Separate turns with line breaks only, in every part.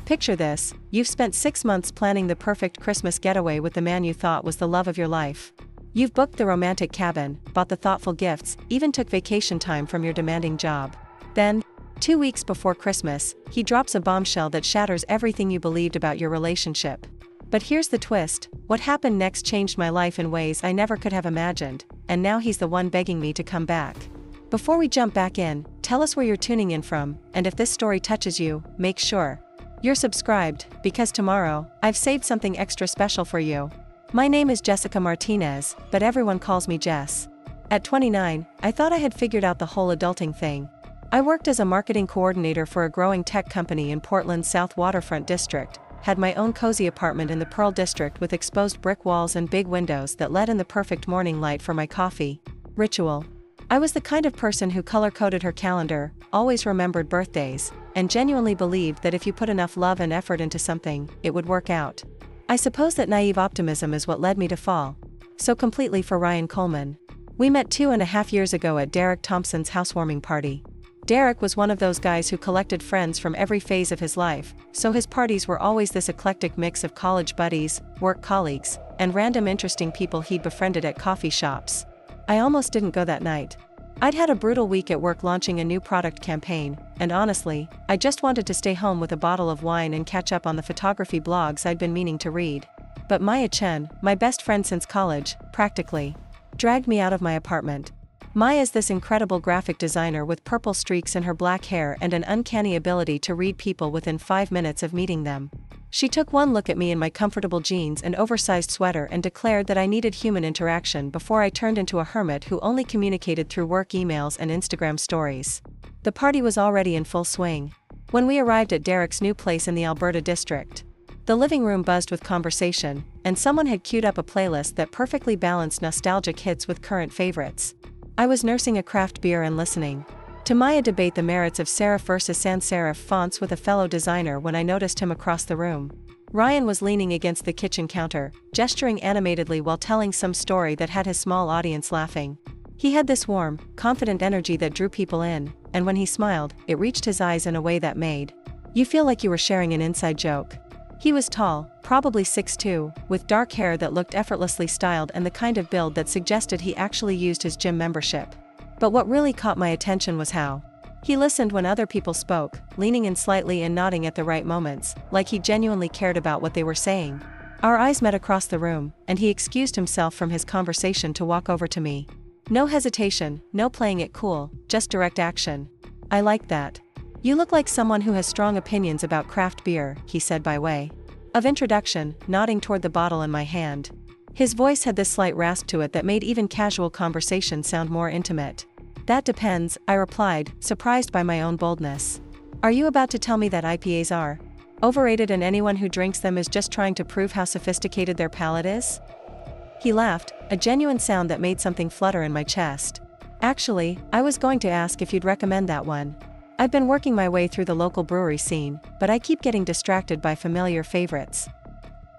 Picture this: you've spent 6 months planning the perfect Christmas getaway with the man you thought was the love of your life. You've booked the romantic cabin, bought the thoughtful gifts, even took vacation time from your demanding job. Then, 2 weeks before Christmas, he drops a bombshell that shatters everything you believed about your relationship. But here's the twist: what happened next changed my life in ways I never could have imagined, and now he's the one begging me to come back. Before we jump back in, tell us where you're tuning in from, and if this story touches you, make sure you're subscribed, because tomorrow, I've saved something extra special for you. My name is Jessica Martinez, but everyone calls me Jess. At 29, I thought I had figured out the whole adulting thing. I worked as a marketing coordinator for a growing tech company in Portland's South Waterfront District, had my own cozy apartment in the Pearl District with exposed brick walls and big windows that let in the perfect morning light for my coffee ritual. I was the kind of person who color-coded her calendar, always remembered birthdays, and genuinely believed that if you put enough love and effort into something, it would work out. I suppose that naive optimism is what led me to fall so completely for Ryan Coleman. We met 2.5 years ago at Derek Thompson's housewarming party. Derek was one of those guys who collected friends from every phase of his life, so his parties were always this eclectic mix of college buddies, work colleagues, and random interesting people he'd befriended at coffee shops. I almost didn't go that night. I'd had a brutal week at work launching a new product campaign, and honestly, I just wanted to stay home with a bottle of wine and catch up on the photography blogs I'd been meaning to read. But Maya Chen, my best friend since college, practically dragged me out of my apartment. Maya's this incredible graphic designer with purple streaks in her black hair and an uncanny ability to read people within 5 minutes of meeting them. She took one look at me in my comfortable jeans and oversized sweater and declared that I needed human interaction before I turned into a hermit who only communicated through work emails and Instagram stories. The party was already in full swing when we arrived at Derek's new place in the Alberta district. The living room buzzed with conversation, and someone had queued up a playlist that perfectly balanced nostalgic hits with current favorites. I was nursing a craft beer and listening to Maya debate the merits of serif versus sans serif fonts with a fellow designer when I noticed him across the room. Ryan was leaning against the kitchen counter, gesturing animatedly while telling some story that had his small audience laughing. He had this warm, confident energy that drew people in, and when he smiled, it reached his eyes in a way that made you feel like you were sharing an inside joke. He was tall, probably 6'2", with dark hair that looked effortlessly styled and the kind of build that suggested he actually used his gym membership. But what really caught my attention was how he listened when other people spoke, leaning in slightly and nodding at the right moments, like he genuinely cared about what they were saying. Our eyes met across the room, and he excused himself from his conversation to walk over to me. No hesitation, no playing it cool, just direct action. I liked that. You look like someone who has strong opinions about craft beer, he said by way of introduction, nodding toward the bottle in my hand. His voice had this slight rasp to it that made even casual conversation sound more intimate. That depends, I replied, surprised by my own boldness. Are you about to tell me that IPAs are overrated and anyone who drinks them is just trying to prove how sophisticated their palate is? He laughed, a genuine sound that made something flutter in my chest. Actually, I was going to ask if you'd recommend that one. I've been working my way through the local brewery scene, but I keep getting distracted by familiar favorites.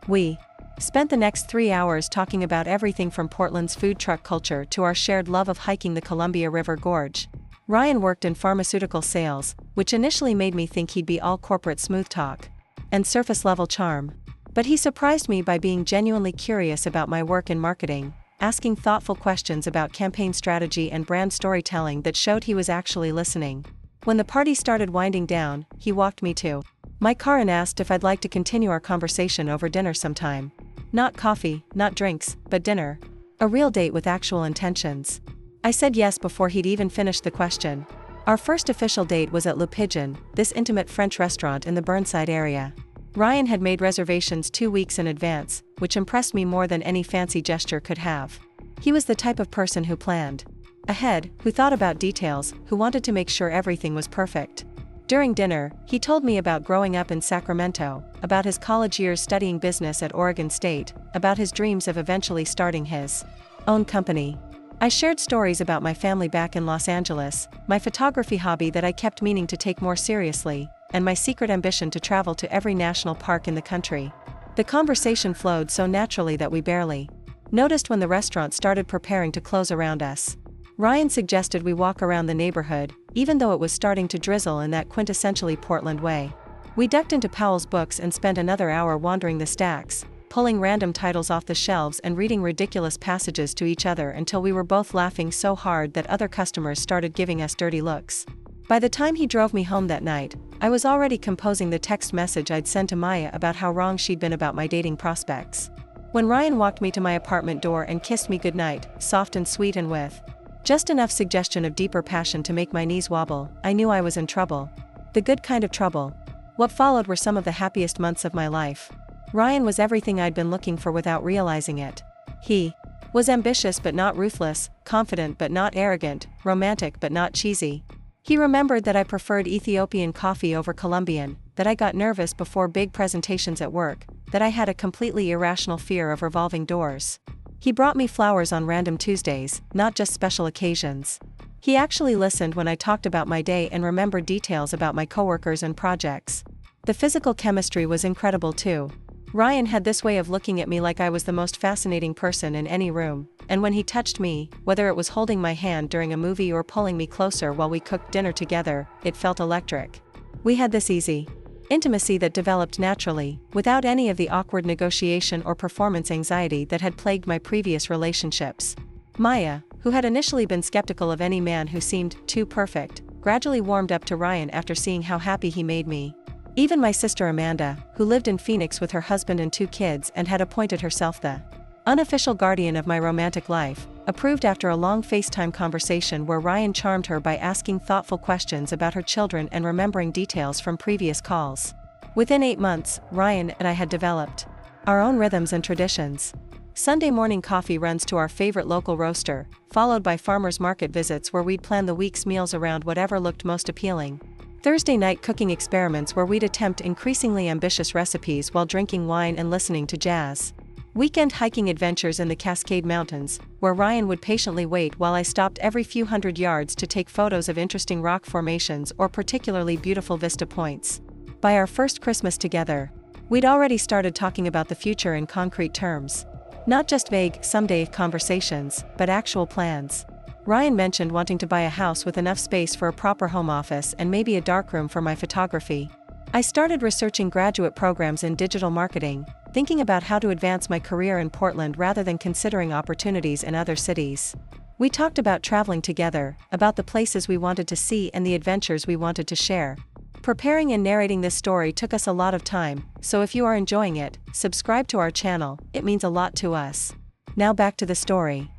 We spent the next 3 hours talking about everything from Portland's food truck culture to our shared love of hiking the Columbia River Gorge. Ryan worked in pharmaceutical sales, which initially made me think he'd be all corporate smooth talk and surface-level charm. But he surprised me by being genuinely curious about my work in marketing, asking thoughtful questions about campaign strategy and brand storytelling that showed he was actually listening. When the party started winding down, he walked me to my car and asked if I'd like to continue our conversation over dinner sometime. Not coffee, not drinks, but dinner. A real date with actual intentions. I said yes before he'd even finished the question. Our first official date was at Le Pigeon, this intimate French restaurant in the Burnside area. Ryan had made reservations 2 weeks in advance, which impressed me more than any fancy gesture could have. He was the type of person who planned ahead, who thought about details, who wanted to make sure everything was perfect. During dinner, he told me about growing up in Sacramento, about his college years studying business at Oregon State, about his dreams of eventually starting his own company. I shared stories about my family back in Los Angeles, my photography hobby that I kept meaning to take more seriously, and my secret ambition to travel to every national park in the country. The conversation flowed so naturally that we barely noticed when the restaurant started preparing to close around us. Ryan suggested we walk around the neighborhood, even though it was starting to drizzle in that quintessentially Portland way. We ducked into Powell's books and spent another hour wandering the stacks, pulling random titles off the shelves and reading ridiculous passages to each other until we were both laughing so hard that other customers started giving us dirty looks. By the time he drove me home that night, I was already composing the text message I'd sent to Maya about how wrong she'd been about my dating prospects. When Ryan walked me to my apartment door and kissed me goodnight, soft and sweet and with just enough suggestion of deeper passion to make my knees wobble, I knew I was in trouble. The good kind of trouble. What followed were some of the happiest months of my life. Ryan was everything I'd been looking for without realizing it. He was ambitious but not ruthless, confident but not arrogant, romantic but not cheesy. He remembered that I preferred Ethiopian coffee over Colombian, that I got nervous before big presentations at work, that I had a completely irrational fear of revolving doors. He brought me flowers on random Tuesdays, not just special occasions. He actually listened when I talked about my day and remembered details about my coworkers and projects. The physical chemistry was incredible too. Ryan had this way of looking at me like I was the most fascinating person in any room, and when he touched me, whether it was holding my hand during a movie or pulling me closer while we cooked dinner together, it felt electric. We had this easy intimacy that developed naturally, without any of the awkward negotiation or performance anxiety that had plagued my previous relationships. Maya, who had initially been skeptical of any man who seemed too perfect, gradually warmed up to Ryan after seeing how happy he made me. Even my sister Amanda, who lived in Phoenix with her husband and 2 kids and had appointed herself the unofficial guardian of my romantic life, approved after a long FaceTime conversation where Ryan charmed her by asking thoughtful questions about her children and remembering details from previous calls. Within 8 months, Ryan and I had developed our own rhythms and traditions. Sunday morning coffee runs to our favorite local roaster, followed by farmers market visits where we'd plan the week's meals around whatever looked most appealing. Thursday night cooking experiments where we'd attempt increasingly ambitious recipes while drinking wine and listening to jazz. Weekend hiking adventures in the Cascade Mountains, where Ryan would patiently wait while I stopped every few hundred yards to take photos of interesting rock formations or particularly beautiful vista points. By our first Christmas together, we'd already started talking about the future in concrete terms. Not just vague, someday conversations, but actual plans. Ryan mentioned wanting to buy a house with enough space for a proper home office and maybe a darkroom for my photography. I started researching graduate programs in digital marketing, thinking about how to advance my career in Portland rather than considering opportunities in other cities. We talked about traveling together, about the places we wanted to see and the adventures we wanted to share. Preparing and narrating this story took us a lot of time, so if you are enjoying it, subscribe to our channel, it means a lot to us. Now back to the story.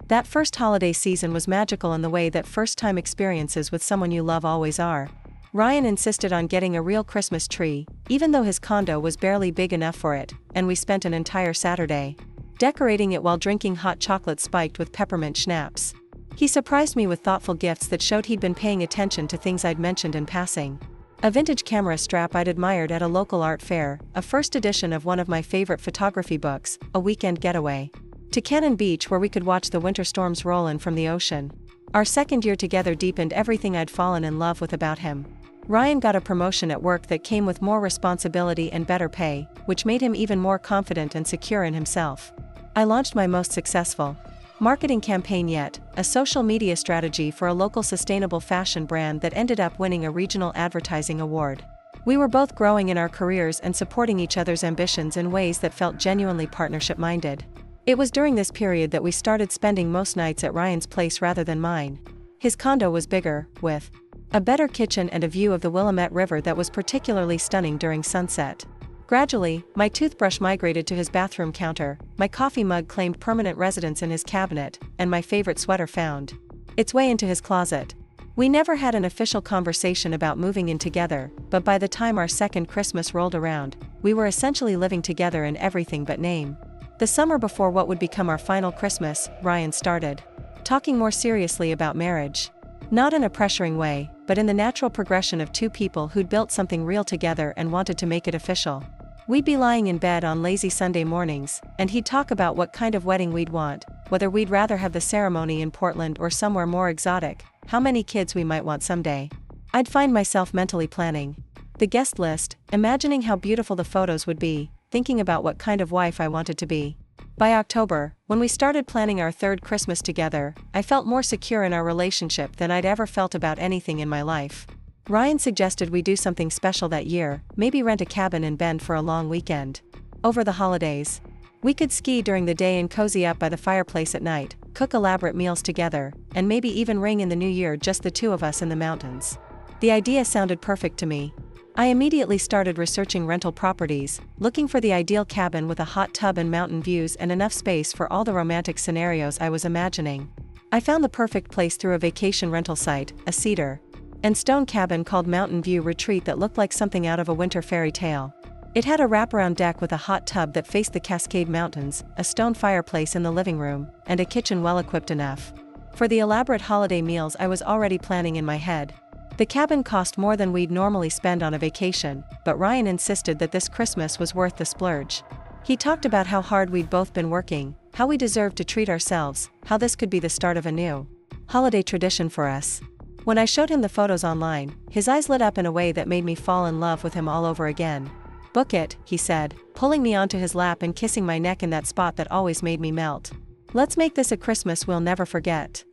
That first holiday season was magical in the way that first-time experiences with someone you love always are. Ryan insisted on getting a real Christmas tree, even though his condo was barely big enough for it, and we spent an entire Saturday decorating it while drinking hot chocolate spiked with peppermint schnapps. He surprised me with thoughtful gifts that showed he'd been paying attention to things I'd mentioned in passing. A vintage camera strap I'd admired at a local art fair, a first edition of one of my favorite photography books, a weekend getaway to Cannon Beach where we could watch the winter storms roll in from the ocean. Our second year together deepened everything I'd fallen in love with about him. Ryan got a promotion at work that came with more responsibility and better pay, which made him even more confident and secure in himself. I launched my most successful marketing campaign yet, a social media strategy for a local sustainable fashion brand that ended up winning a regional advertising award. We were both growing in our careers and supporting each other's ambitions in ways that felt genuinely partnership-minded. It was during this period that we started spending most nights at Ryan's place rather than mine. His condo was bigger, with a better kitchen and a view of the Willamette River that was particularly stunning during sunset. Gradually, my toothbrush migrated to his bathroom counter, my coffee mug claimed permanent residence in his cabinet, and my favorite sweater found its way into his closet. We never had an official conversation about moving in together, but by the time our second Christmas rolled around, we were essentially living together in everything but name. The summer before what would become our final Christmas, Ryan started talking more seriously about marriage. Not in a pressuring way, but in the natural progression of 2 people who'd built something real together and wanted to make it official. We'd be lying in bed on lazy Sunday mornings, and he'd talk about what kind of wedding we'd want, whether we'd rather have the ceremony in Portland or somewhere more exotic, how many kids we might want someday. I'd find myself mentally planning the guest list, imagining how beautiful the photos would be, thinking about what kind of wife I wanted to be. By October, when we started planning our third Christmas together, I felt more secure in our relationship than I'd ever felt about anything in my life. Ryan suggested we do something special that year, maybe rent a cabin in Bend for a long weekend. Over the holidays, we could ski during the day and cozy up by the fireplace at night, cook elaborate meals together, and maybe even ring in the new year just the two of us in the mountains. The idea sounded perfect to me. I immediately started researching rental properties, looking for the ideal cabin with a hot tub and mountain views and enough space for all the romantic scenarios I was imagining. I found the perfect place through a vacation rental site, a cedar and stone cabin called Mountain View Retreat that looked like something out of a winter fairy tale. It had a wraparound deck with a hot tub that faced the Cascade Mountains, a stone fireplace in the living room, and a kitchen well equipped enough for the elaborate holiday meals I was already planning in my head. The cabin cost more than we'd normally spend on a vacation, but Ryan insisted that this Christmas was worth the splurge. He talked about how hard we'd both been working, how we deserved to treat ourselves, how this could be the start of a new holiday tradition for us. When I showed him the photos online, his eyes lit up in a way that made me fall in love with him all over again. "Book it," he said, pulling me onto his lap and kissing my neck in that spot that always made me melt. "Let's make this a Christmas we'll never forget."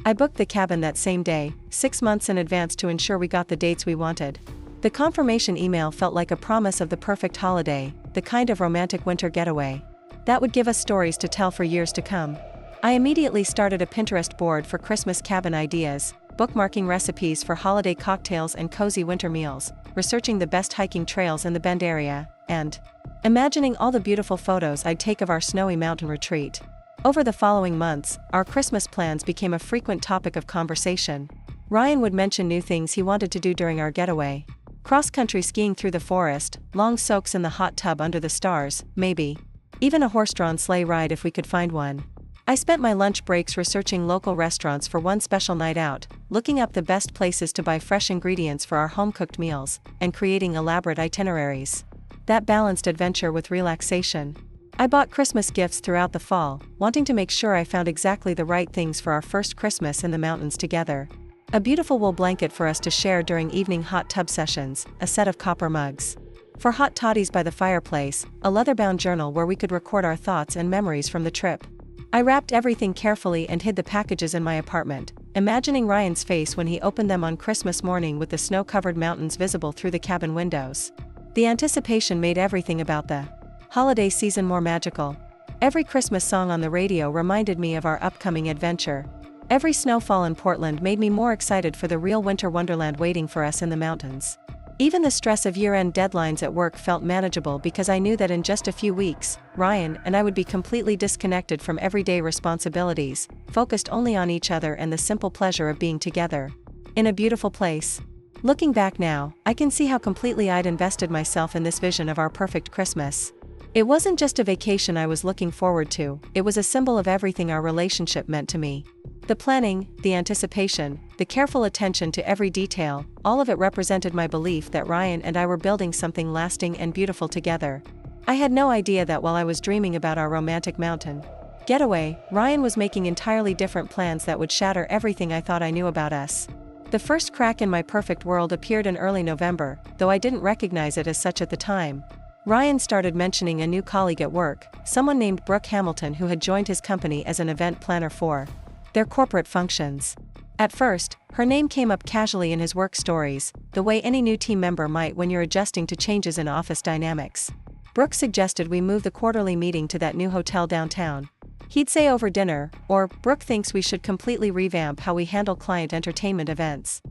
I booked the cabin that same day, 6 months in advance to ensure we got the dates we wanted. The confirmation email felt like a promise of the perfect holiday, the kind of romantic winter getaway that would give us stories to tell for years to come. I immediately started a Pinterest board for Christmas cabin ideas, bookmarking recipes for holiday cocktails and cozy winter meals, researching the best hiking trails in the Bend area, and imagining all the beautiful photos I'd take of our snowy mountain retreat. Over the following months, our Christmas plans became a frequent topic of conversation. Ryan would mention new things he wanted to do during our getaway. Cross-country skiing through the forest, long soaks in the hot tub under the stars, maybe even a horse-drawn sleigh ride if we could find one. I spent my lunch breaks researching local restaurants for one special night out, looking up the best places to buy fresh ingredients for our home-cooked meals, and creating elaborate itineraries that balanced adventure with relaxation. I bought Christmas gifts throughout the fall, wanting to make sure I found exactly the right things for our first Christmas in the mountains together. A beautiful wool blanket for us to share during evening hot tub sessions, a set of copper mugs for hot toddies by the fireplace, a leather-bound journal where we could record our thoughts and memories from the trip. I wrapped everything carefully and hid the packages in my apartment, imagining Ryan's face when he opened them on Christmas morning with the snow-covered mountains visible through the cabin windows. The anticipation made everything about the holiday season more magical. Every Christmas song on the radio reminded me of our upcoming adventure. Every snowfall in Portland made me more excited for the real winter wonderland waiting for us in the mountains. Even the stress of year-end deadlines at work felt manageable because I knew that in just a few weeks, Ryan and I would be completely disconnected from everyday responsibilities, focused only on each other and the simple pleasure of being together in a beautiful place. Looking back now, I can see how completely I'd invested myself in this vision of our perfect Christmas. It wasn't just a vacation I was looking forward to, it was a symbol of everything our relationship meant to me. The planning, the anticipation, the careful attention to every detail, all of it represented my belief that Ryan and I were building something lasting and beautiful together. I had no idea that while I was dreaming about our romantic mountain getaway, Ryan was making entirely different plans that would shatter everything I thought I knew about us. The first crack in my perfect world appeared in early November, though I didn't recognize it as such at the time. Ryan started mentioning a new colleague at work, someone named Brooke Hamilton who had joined his company as an event planner for their corporate functions. At first, her name came up casually in his work stories, the way any new team member might when you're adjusting to changes in office dynamics. Brooke suggested we move the quarterly meeting to that new hotel downtown. He'd say over dinner, or Brooke thinks we should completely revamp how we handle client entertainment events.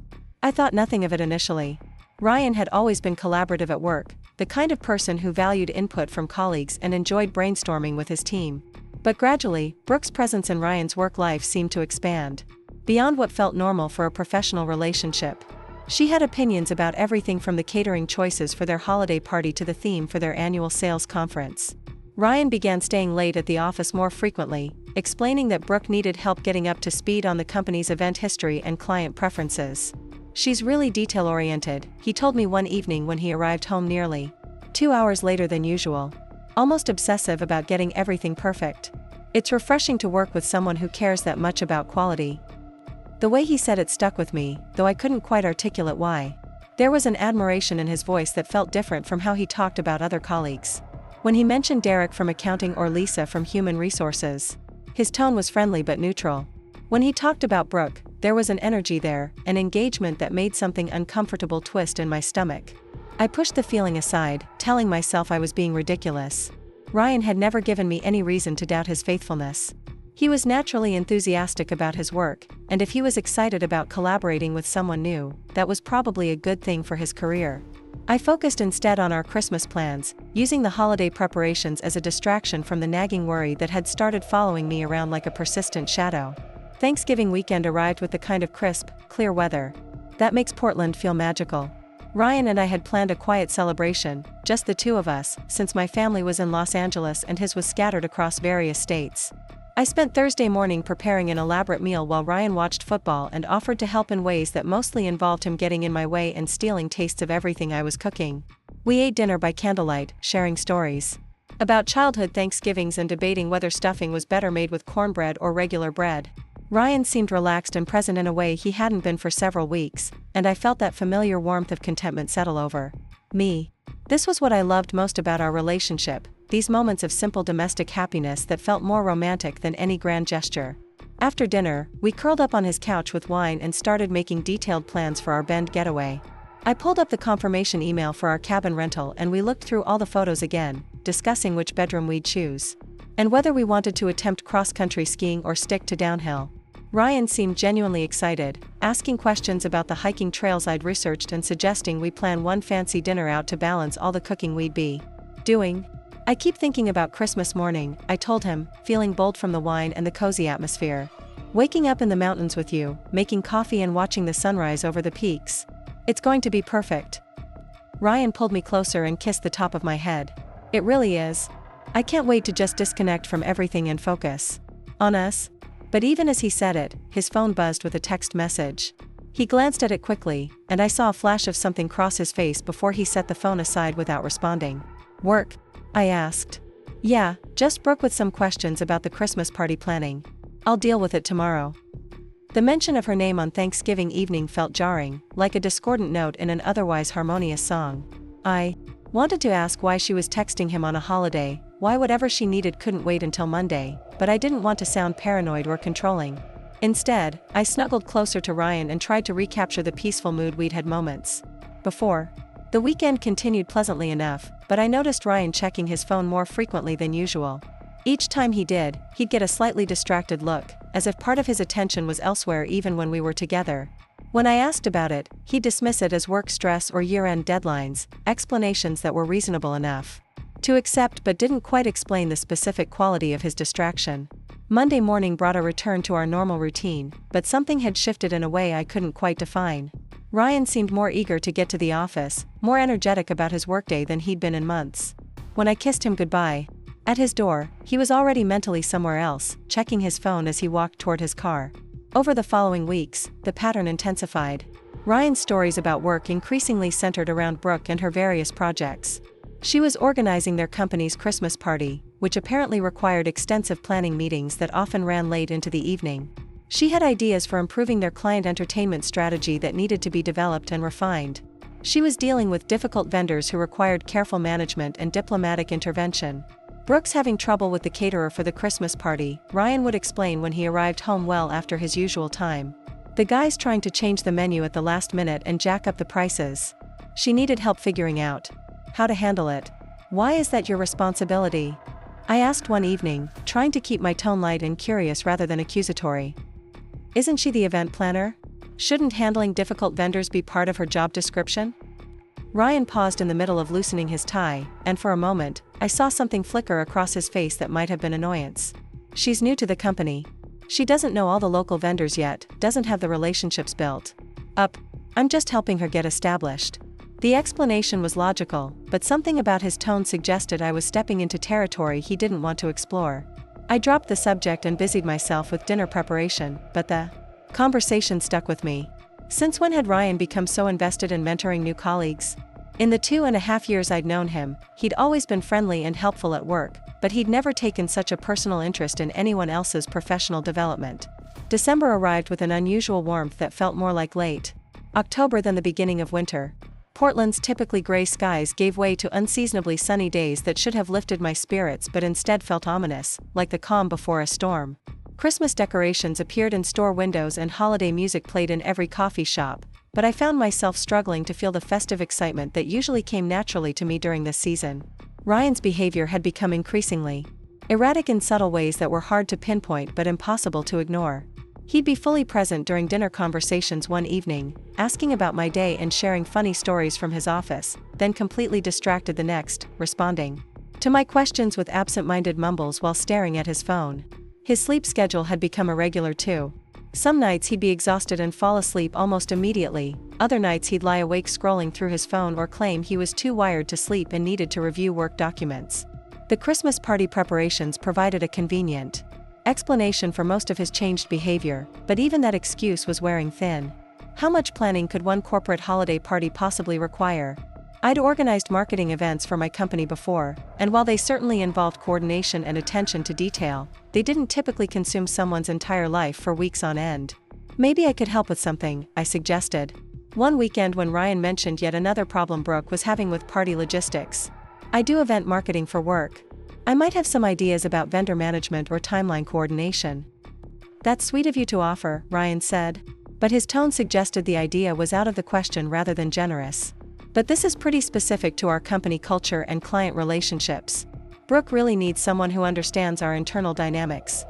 I thought nothing of it initially. Ryan had always been collaborative at work, the kind of person who valued input from colleagues and enjoyed brainstorming with his team. But gradually, Brooke's presence in Ryan's work life seemed to expand beyond what felt normal for a professional relationship. She had opinions about everything from the catering choices for their holiday party to the theme for their annual sales conference. Ryan began staying late at the office more frequently, explaining that Brooke needed help getting up to speed on the company's event history and client preferences. "She's really detail-oriented," he told me one evening when he arrived home nearly 2 hours later than usual. "Almost obsessive about getting everything perfect. It's refreshing to work with someone who cares that much about quality." The way he said it stuck with me, though I couldn't quite articulate why. There was an admiration in his voice that felt different from how he talked about other colleagues. When he mentioned Derek from accounting or Lisa from human resources, his tone was friendly but neutral. When he talked about Brooke, there was an energy there, an engagement that made something uncomfortable twist in my stomach. I pushed the feeling aside, telling myself I was being ridiculous. Ryan had never given me any reason to doubt his faithfulness. He was naturally enthusiastic about his work, and if he was excited about collaborating with someone new, that was probably a good thing for his career. I focused instead on our Christmas plans, using the holiday preparations as a distraction from the nagging worry that had started following me around like a persistent shadow. Thanksgiving weekend arrived with the kind of crisp, clear weather that makes Portland feel magical. Ryan and I had planned a quiet celebration, just the two of us, since my family was in Los Angeles and his was scattered across various states. I spent Thursday morning preparing an elaborate meal while Ryan watched football and offered to help in ways that mostly involved him getting in my way and stealing tastes of everything I was cooking. We ate dinner by candlelight, sharing stories about childhood Thanksgivings and debating whether stuffing was better made with cornbread or regular bread. Ryan seemed relaxed and present in a way he hadn't been for several weeks, and I felt that familiar warmth of contentment settle over me. This was what I loved most about our relationship, these moments of simple domestic happiness that felt more romantic than any grand gesture. After dinner, we curled up on his couch with wine and started making detailed plans for our Bend getaway. I pulled up the confirmation email for our cabin rental and we looked through all the photos again, discussing which bedroom we'd choose and whether we wanted to attempt cross-country skiing or stick to downhill. Ryan seemed genuinely excited, asking questions about the hiking trails I'd researched and suggesting we plan one fancy dinner out to balance all the cooking we'd be doing. I keep thinking about Christmas morning, I told him, feeling bold from the wine and the cozy atmosphere. Waking up in the mountains with you, making coffee and watching the sunrise over the peaks. It's going to be perfect. Ryan pulled me closer and kissed the top of my head. It really is. I can't wait to just disconnect from everything and focus on us. But even as he said it, his phone buzzed with a text message. He glanced at it quickly, and I saw a flash of something cross his face before he set the phone aside without responding. Work? I asked. Yeah, just Brooke with some questions about the Christmas party planning. I'll deal with it tomorrow. The mention of her name on Thanksgiving evening felt jarring, like a discordant note in an otherwise harmonious song. I wanted to ask why she was texting him on a holiday, why whatever she needed couldn't wait until Monday, but I didn't want to sound paranoid or controlling. Instead, I snuggled closer to Ryan and tried to recapture the peaceful mood we'd had moments before. The weekend continued pleasantly enough, but I noticed Ryan checking his phone more frequently than usual. Each time he did, he'd get a slightly distracted look, as if part of his attention was elsewhere even when we were together. When I asked about it, he'd dismiss it as work stress or year-end deadlines, explanations that were reasonable enough to accept but didn't quite explain the specific quality of his distraction. Monday morning brought a return to our normal routine, but something had shifted in a way I couldn't quite define. Ryan seemed more eager to get to the office, more energetic about his workday than he'd been in months. When I kissed him goodbye at his door, he was already mentally somewhere else, checking his phone as he walked toward his car. Over the following weeks, the pattern intensified. Ryan's stories about work increasingly centered around Brooke and her various projects. She was organizing their company's Christmas party, which apparently required extensive planning meetings that often ran late into the evening. She had ideas for improving their client entertainment strategy that needed to be developed and refined. She was dealing with difficult vendors who required careful management and diplomatic intervention. Brooke's having trouble with the caterer for the Christmas party, Ryan would explain when he arrived home well after his usual time. The guy's trying to change the menu at the last minute and jack up the prices. She needed help figuring out how to handle it. Why is that your responsibility? I asked one evening, trying to keep my tone light and curious rather than accusatory. Isn't she the event planner? Shouldn't handling difficult vendors be part of her job description? Ryan paused in the middle of loosening his tie, and for a moment, I saw something flicker across his face that might have been annoyance. She's new to the company. She doesn't know all the local vendors yet, doesn't have the relationships built up. I'm just helping her get established. The explanation was logical, but something about his tone suggested I was stepping into territory he didn't want to explore. I dropped the subject and busied myself with dinner preparation, but the conversation stuck with me. Since when had Ryan become so invested in mentoring new colleagues? In the 2.5 years I'd known him, he'd always been friendly and helpful at work, but he'd never taken such a personal interest in anyone else's professional development. December arrived with an unusual warmth that felt more like late October than the beginning of winter. Portland's typically gray skies gave way to unseasonably sunny days that should have lifted my spirits but instead felt ominous, like the calm before a storm. Christmas decorations appeared in store windows and holiday music played in every coffee shop, but I found myself struggling to feel the festive excitement that usually came naturally to me during this season. Ryan's behavior had become increasingly erratic in subtle ways that were hard to pinpoint but impossible to ignore. He'd be fully present during dinner conversations one evening, asking about my day and sharing funny stories from his office, then completely distracted the next, responding to my questions with absent-minded mumbles while staring at his phone. His sleep schedule had become irregular too. Some nights he'd be exhausted and fall asleep almost immediately, other nights he'd lie awake scrolling through his phone or claim he was too wired to sleep and needed to review work documents. The Christmas party preparations provided a convenient explanation for most of his changed behavior, but even that excuse was wearing thin. How much planning could one corporate holiday party possibly require? I'd organized marketing events for my company before, and while they certainly involved coordination and attention to detail, they didn't typically consume someone's entire life for weeks on end. Maybe I could help with something, I suggested. One weekend when Ryan mentioned yet another problem Brooke was having with party logistics. I do event marketing for work. I might have some ideas about vendor management or timeline coordination. That's sweet of you to offer, Ryan said. But his tone suggested the idea was out of the question rather than generous. But this is pretty specific to our company culture and client relationships. Brooke really needs someone who understands our internal dynamics.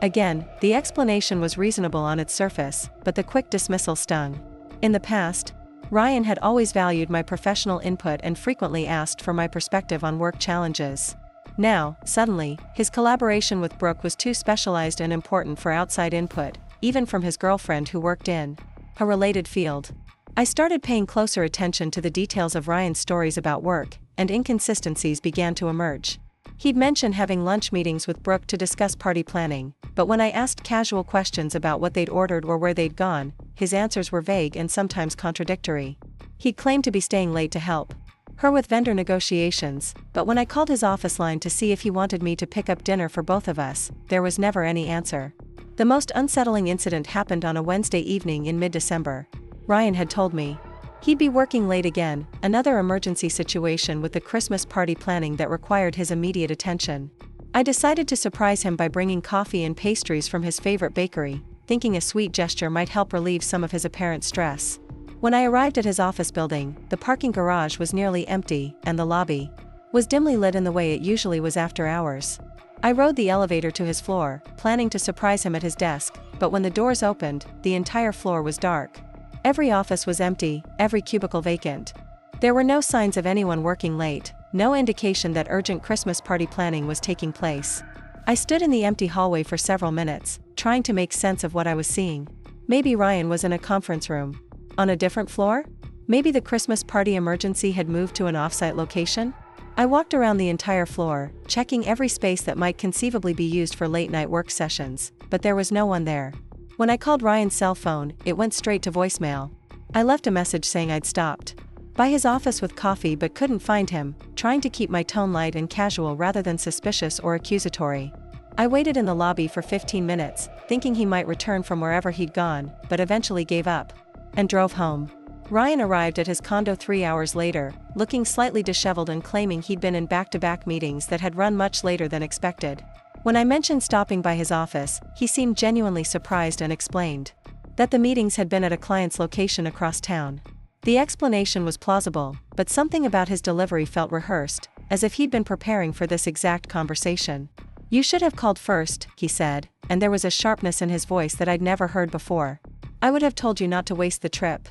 Again, the explanation was reasonable on its surface, but the quick dismissal stung. In the past, Ryan had always valued my professional input and frequently asked for my perspective on work challenges. Now, suddenly, his collaboration with Brooke was too specialized and important for outside input, even from his girlfriend who worked in a related field. I started paying closer attention to the details of Ryan's stories about work, and inconsistencies began to emerge. He'd mentioned having lunch meetings with Brooke to discuss party planning, but when I asked casual questions about what they'd ordered or where they'd gone, his answers were vague and sometimes contradictory. He'd claimed to be staying late to help her with vendor negotiations, but when I called his office line to see if he wanted me to pick up dinner for both of us, there was never any answer. The most unsettling incident happened on a Wednesday evening in mid-December. Ryan had told me he'd be working late again, another emergency situation with the Christmas party planning that required his immediate attention. I decided to surprise him by bringing coffee and pastries from his favorite bakery, thinking a sweet gesture might help relieve some of his apparent stress. When I arrived at his office building, the parking garage was nearly empty, and the lobby was dimly lit in the way it usually was after hours. I rode the elevator to his floor, planning to surprise him at his desk, but when the doors opened, the entire floor was dark. Every office was empty, every cubicle vacant. There were no signs of anyone working late, no indication that urgent Christmas party planning was taking place. I stood in the empty hallway for several minutes, trying to make sense of what I was seeing. Maybe Ryan was in a conference room. On a different floor? Maybe the Christmas party emergency had moved to an off-site location? I walked around the entire floor, checking every space that might conceivably be used for late-night work sessions, but there was no one there. When I called Ryan's cell phone, it went straight to voicemail. I left a message saying I'd stopped by his office with coffee but couldn't find him, trying to keep my tone light and casual rather than suspicious or accusatory. I waited in the lobby for 15 minutes, thinking he might return from wherever he'd gone, but eventually gave up and drove home. Ryan arrived at his condo 3 hours later, looking slightly disheveled and claiming he'd been in back-to-back meetings that had run much later than expected. When I mentioned stopping by his office, he seemed genuinely surprised and explained that the meetings had been at a client's location across town. The explanation was plausible, but something about his delivery felt rehearsed, as if he'd been preparing for this exact conversation. "You should have called first," he said, and there was a sharpness in his voice that I'd never heard before. "I would have told you not to waste the trip."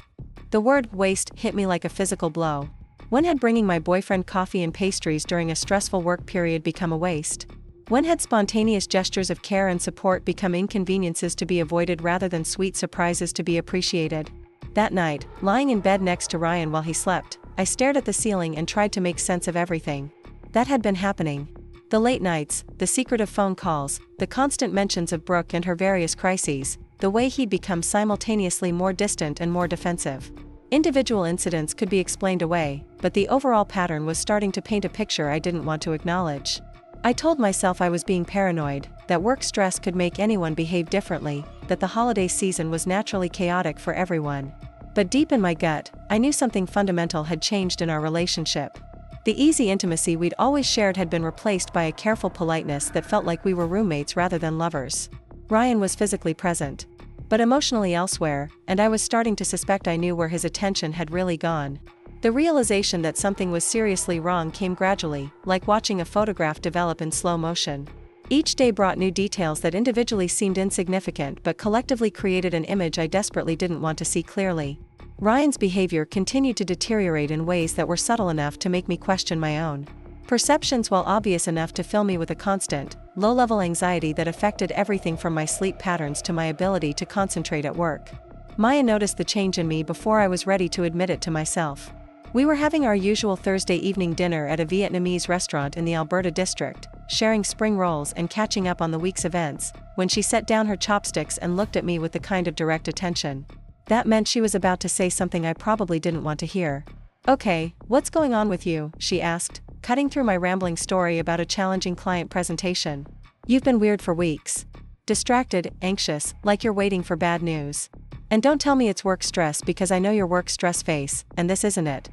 The word waste hit me like a physical blow. When had bringing my boyfriend coffee and pastries during a stressful work period become a waste? When had spontaneous gestures of care and support become inconveniences to be avoided rather than sweet surprises to be appreciated? That night, lying in bed next to Ryan while he slept, I stared at the ceiling and tried to make sense of everything that had been happening. The late nights, the secretive phone calls, the constant mentions of Brooke and her various crises, the way he'd become simultaneously more distant and more defensive. Individual incidents could be explained away, but the overall pattern was starting to paint a picture I didn't want to acknowledge. I told myself I was being paranoid, that work stress could make anyone behave differently, that the holiday season was naturally chaotic for everyone. But deep in my gut, I knew something fundamental had changed in our relationship. The easy intimacy we'd always shared had been replaced by a careful politeness that felt like we were roommates rather than lovers. Ryan was physically present, but emotionally elsewhere, and I was starting to suspect I knew where his attention had really gone. The realization that something was seriously wrong came gradually, like watching a photograph develop in slow motion. Each day brought new details that individually seemed insignificant but collectively created an image I desperately didn't want to see clearly. Ryan's behavior continued to deteriorate in ways that were subtle enough to make me question my own perceptions while obvious enough to fill me with a constant, low-level anxiety that affected everything from my sleep patterns to my ability to concentrate at work. Maya noticed the change in me before I was ready to admit it to myself. We were having our usual Thursday evening dinner at a Vietnamese restaurant in the Alberta district, sharing spring rolls and catching up on the week's events, when she set down her chopsticks and looked at me with the kind of direct attention that meant she was about to say something I probably didn't want to hear. "Okay, what's going on with you?" she asked, cutting through my rambling story about a challenging client presentation. "You've been weird for weeks. Distracted, anxious, like you're waiting for bad news. And don't tell me it's work stress because I know your work stress face, and this isn't it."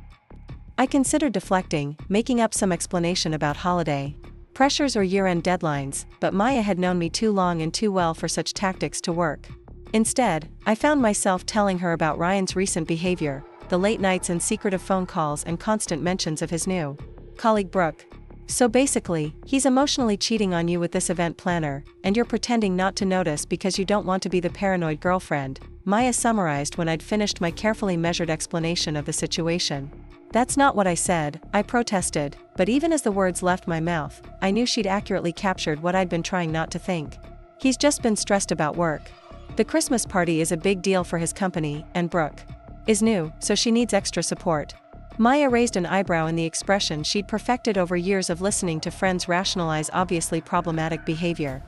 I considered deflecting, making up some explanation about holiday pressures or year-end deadlines, but Maya had known me too long and too well for such tactics to work. Instead, I found myself telling her about Ryan's recent behavior, the late nights and secretive phone calls and constant mentions of his new colleague Brooke. "So basically, he's emotionally cheating on you with this event planner, and you're pretending not to notice because you don't want to be the paranoid girlfriend," Maya summarized when I'd finished my carefully measured explanation of the situation. "That's not what I said," I protested, but even as the words left my mouth, I knew she'd accurately captured what I'd been trying not to think. "He's just been stressed about work. The Christmas party is a big deal for his company, and Brooke is new, so she needs extra support." Maya raised an eyebrow in the expression she'd perfected over years of listening to friends rationalize obviously problematic behavior.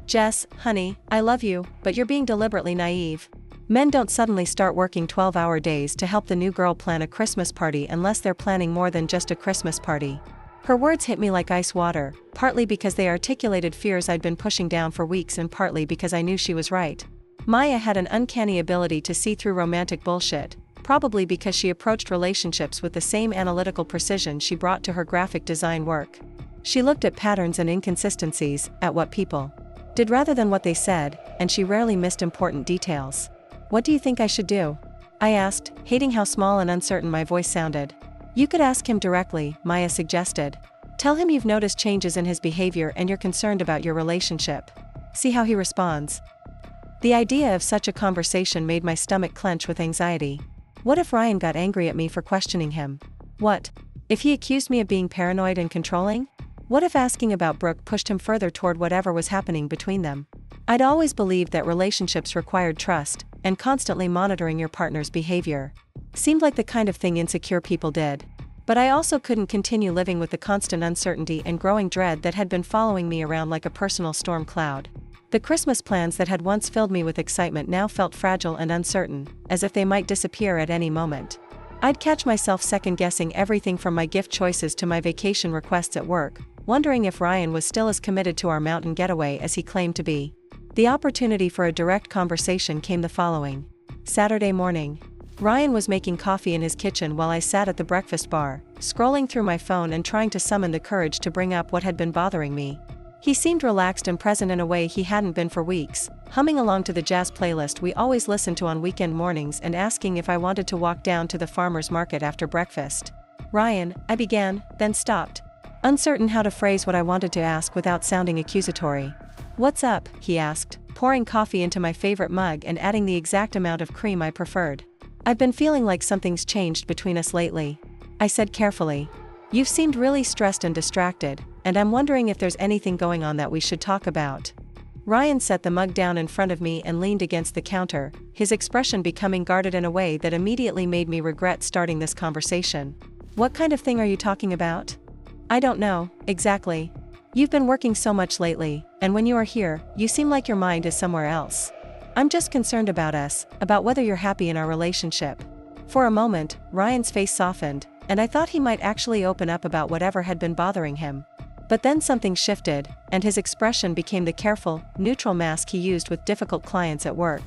"Jess, honey, I love you, but you're being deliberately naive. Men don't suddenly start working 12-hour days to help the new girl plan a Christmas party unless they're planning more than just a Christmas party." Her words hit me like ice water, partly because they articulated fears I'd been pushing down for weeks and partly because I knew she was right. Maya had an uncanny ability to see through romantic bullshit, probably because she approached relationships with the same analytical precision she brought to her graphic design work. She looked at patterns and inconsistencies, at what people did rather than what they said, and she rarely missed important details. "What do you think I should do?" I asked, hating how small and uncertain my voice sounded. "You could ask him directly," Maya suggested. "Tell him you've noticed changes in his behavior and you're concerned about your relationship. See how he responds." The idea of such a conversation made my stomach clench with anxiety. What if Ryan got angry at me for questioning him? What if he accused me of being paranoid and controlling? What if asking about Brooke pushed him further toward whatever was happening between them? I'd always believed that relationships required trust, and constantly monitoring your partner's behavior seemed like the kind of thing insecure people did. But I also couldn't continue living with the constant uncertainty and growing dread that had been following me around like a personal storm cloud. The Christmas plans that had once filled me with excitement now felt fragile and uncertain, as if they might disappear at any moment. I'd catch myself second-guessing everything from my gift choices to my vacation requests at work, wondering if Ryan was still as committed to our mountain getaway as he claimed to be. The opportunity for a direct conversation came the following Saturday morning. Ryan was making coffee in his kitchen while I sat at the breakfast bar, scrolling through my phone and trying to summon the courage to bring up what had been bothering me. He seemed relaxed and present in a way he hadn't been for weeks, humming along to the jazz playlist we always listened to on weekend mornings and asking if I wanted to walk down to the farmer's market after breakfast. "Ryan," I began, then stopped, uncertain how to phrase what I wanted to ask without sounding accusatory. "What's up?" he asked, pouring coffee into my favorite mug and adding the exact amount of cream I preferred. "I've been feeling like something's changed between us lately," I said carefully. "You've seemed really stressed and distracted, and I'm wondering if there's anything going on that we should talk about." Ryan set the mug down in front of me and leaned against the counter, his expression becoming guarded in a way that immediately made me regret starting this conversation. "What kind of thing are you talking about?" "I don't know, exactly. You've been working so much lately, and when you are here, you seem like your mind is somewhere else. I'm just concerned about us, about whether you're happy in our relationship." For a moment, Ryan's face softened, and I thought he might actually open up about whatever had been bothering him. But then something shifted, and his expression became the careful, neutral mask he used with difficult clients at work.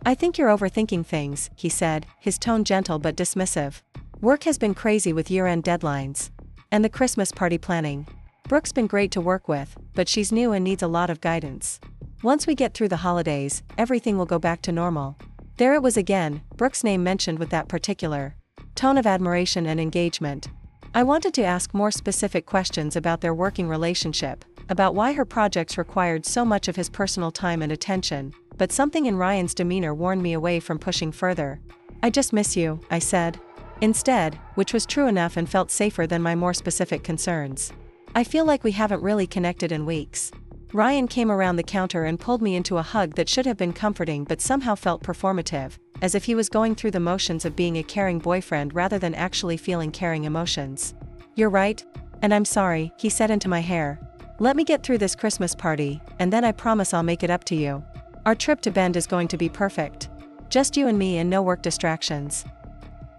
"I think you're overthinking things," he said, his tone gentle but dismissive. "Work has been crazy with year-end deadlines. And the Christmas party planning. Brooke's been great to work with, but she's new and needs a lot of guidance. Once we get through the holidays, everything will go back to normal. There it was again, Brooke's name mentioned with that particular tone of admiration and engagement. I wanted to ask more specific questions about their working relationship, about why her projects required so much of his personal time and attention, but something in Ryan's demeanor warned me away from pushing further. "I just miss you," I said. Instead, which was true enough and felt safer than my more specific concerns. "I feel like we haven't really connected in weeks." Ryan came around the counter and pulled me into a hug that should have been comforting but somehow felt performative, as if he was going through the motions of being a caring boyfriend rather than actually feeling caring emotions. "You're right. And I'm sorry," he said into my hair. "Let me get through this Christmas party, and then I promise I'll make it up to you. Our trip to Bend is going to be perfect. Just you and me and no work distractions."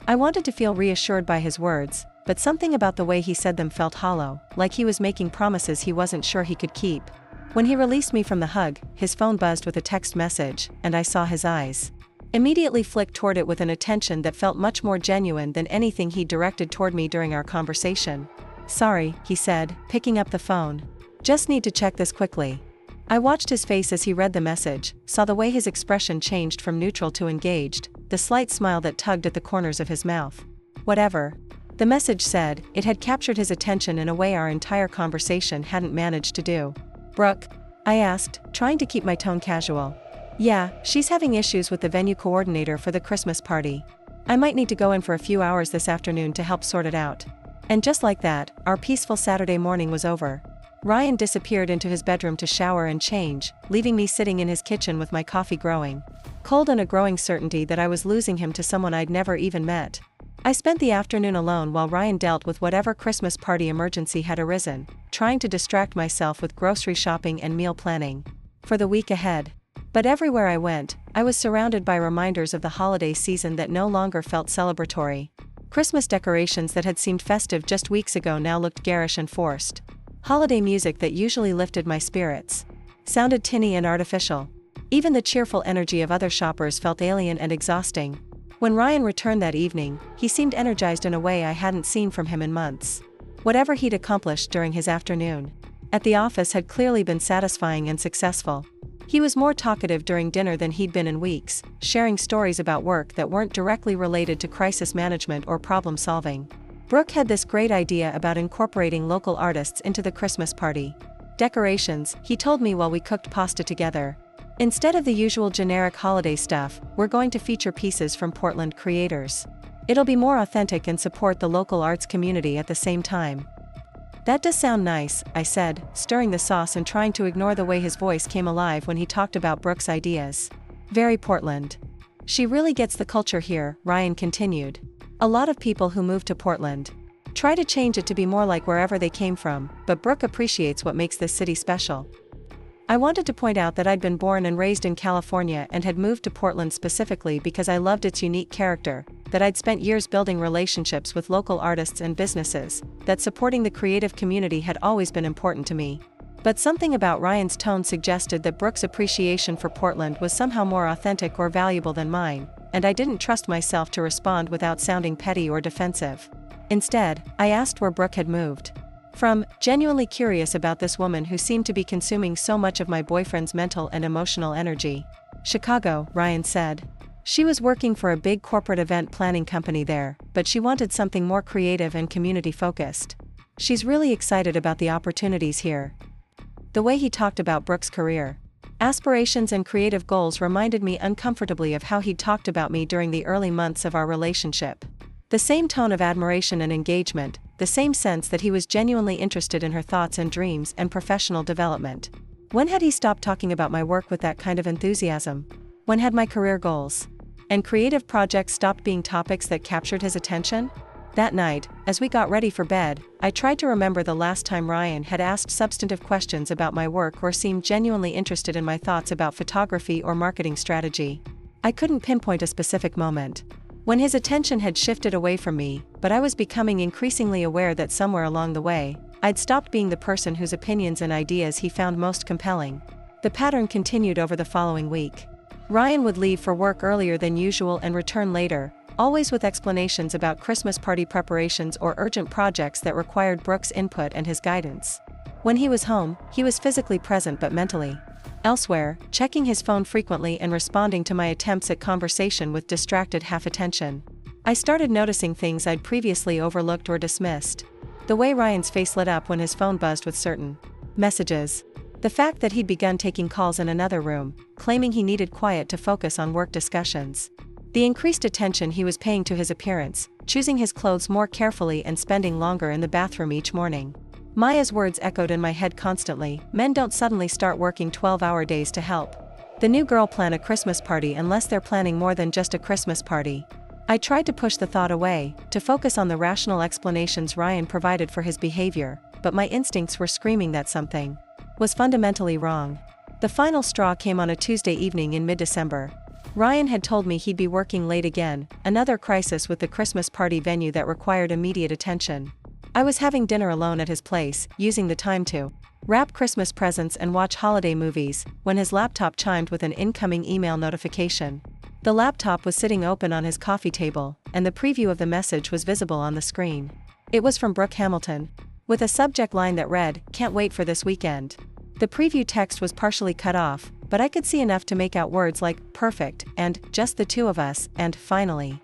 I wanted to feel reassured by his words, but something about the way he said them felt hollow, like he was making promises he wasn't sure he could keep. When he released me from the hug, his phone buzzed with a text message, and I saw his eyes immediately flick toward it with an attention that felt much more genuine than anything he'd directed toward me during our conversation. "Sorry," he said, picking up the phone. "Just need to check this quickly." I watched his face as he read the message, saw the way his expression changed from neutral to engaged, the slight smile that tugged at the corners of his mouth. "Whatever." The message said, it had captured his attention in a way our entire conversation hadn't managed to do. "Brooke?" I asked, trying to keep my tone casual. "Yeah, she's having issues with the venue coordinator for the Christmas party. I might need to go in for a few hours this afternoon to help sort it out." And just like that, our peaceful Saturday morning was over. Ryan disappeared into his bedroom to shower and change, leaving me sitting in his kitchen with my coffee growing cold and a growing certainty that I was losing him to someone I'd never even met. I spent the afternoon alone while Ryan dealt with whatever Christmas party emergency had arisen, trying to distract myself with grocery shopping and meal planning for the week ahead. But everywhere I went, I was surrounded by reminders of the holiday season that no longer felt celebratory. Christmas decorations that had seemed festive just weeks ago now looked garish and forced. Holiday music that usually lifted my spirits sounded tinny and artificial. Even the cheerful energy of other shoppers felt alien and exhausting. When Ryan returned that evening, he seemed energized in a way I hadn't seen from him in months. Whatever he'd accomplished during his afternoon at the office had clearly been satisfying and successful. He was more talkative during dinner than he'd been in weeks, sharing stories about work that weren't directly related to crisis management or problem solving. Brooke had this great idea about incorporating local artists into the Christmas party decorations, he told me while we cooked pasta together. Instead of the usual generic holiday stuff, we're going to feature pieces from Portland creators. It'll be more authentic and support the local arts community at the same time. That does sound nice, I said, stirring the sauce and trying to ignore the way his voice came alive when he talked about Brooke's ideas. "Very Portland. She really gets the culture here," Ryan continued. "A lot of people who move to Portland try to change it to be more like wherever they came from, but Brooke appreciates what makes this city special." I wanted to point out that I'd been born and raised in California and had moved to Portland specifically because I loved its unique character, that I'd spent years building relationships with local artists and businesses, that supporting the creative community had always been important to me. But something about Ryan's tone suggested that Brooke's appreciation for Portland was somehow more authentic or valuable than mine, and I didn't trust myself to respond without sounding petty or defensive. Instead, I asked where Brooke had moved from, genuinely curious about this woman who seemed to be consuming so much of my boyfriend's mental and emotional energy. "Chicago," Ryan said. She was working for a big corporate event planning company there, but she wanted something more creative and community-focused. She's really excited about the opportunities here. The way he talked about Brooke's career aspirations and creative goals reminded me uncomfortably of how he'd talked about me during the early months of our relationship. The same tone of admiration and engagement, the same sense that he was genuinely interested in her thoughts and dreams and professional development. When had he stopped talking about my work with that kind of enthusiasm? When had my career goals and creative projects stopped being topics that captured his attention? That night, as we got ready for bed, I tried to remember the last time Ryan had asked substantive questions about my work or seemed genuinely interested in my thoughts about photography or marketing strategy. I couldn't pinpoint a specific moment when his attention had shifted away from me, but I was becoming increasingly aware that somewhere along the way, I'd stopped being the person whose opinions and ideas he found most compelling. The pattern continued over the following week. Ryan would leave for work earlier than usual and return later, always with explanations about Christmas party preparations or urgent projects that required Brooke's input and his guidance. When he was home, he was physically present but mentally Elsewhere, checking his phone frequently and responding to my attempts at conversation with distracted half-attention. I started noticing things I'd previously overlooked or dismissed. The way Ryan's face lit up when his phone buzzed with certain messages. The fact that he'd begun taking calls in another room, claiming he needed quiet to focus on work discussions. The increased attention he was paying to his appearance, choosing his clothes more carefully and spending longer in the bathroom each morning. Maya's words echoed in my head constantly: men don't suddenly start working 12-hour days to help the new girl plan a Christmas party unless they're planning more than just a Christmas party. I tried to push the thought away, to focus on the rational explanations Ryan provided for his behavior, but my instincts were screaming that something was fundamentally wrong. The final straw came on a Tuesday evening in mid-December. Ryan had told me he'd be working late again, another crisis with the Christmas party venue that required immediate attention. I was having dinner alone at his place, using the time to wrap Christmas presents and watch holiday movies, when his laptop chimed with an incoming email notification. The laptop was sitting open on his coffee table, and the preview of the message was visible on the screen. It was from Brooke Hamilton, with a subject line that read, "Can't wait for this weekend." The preview text was partially cut off, but I could see enough to make out words like "perfect" and "just the two of us" and "finally."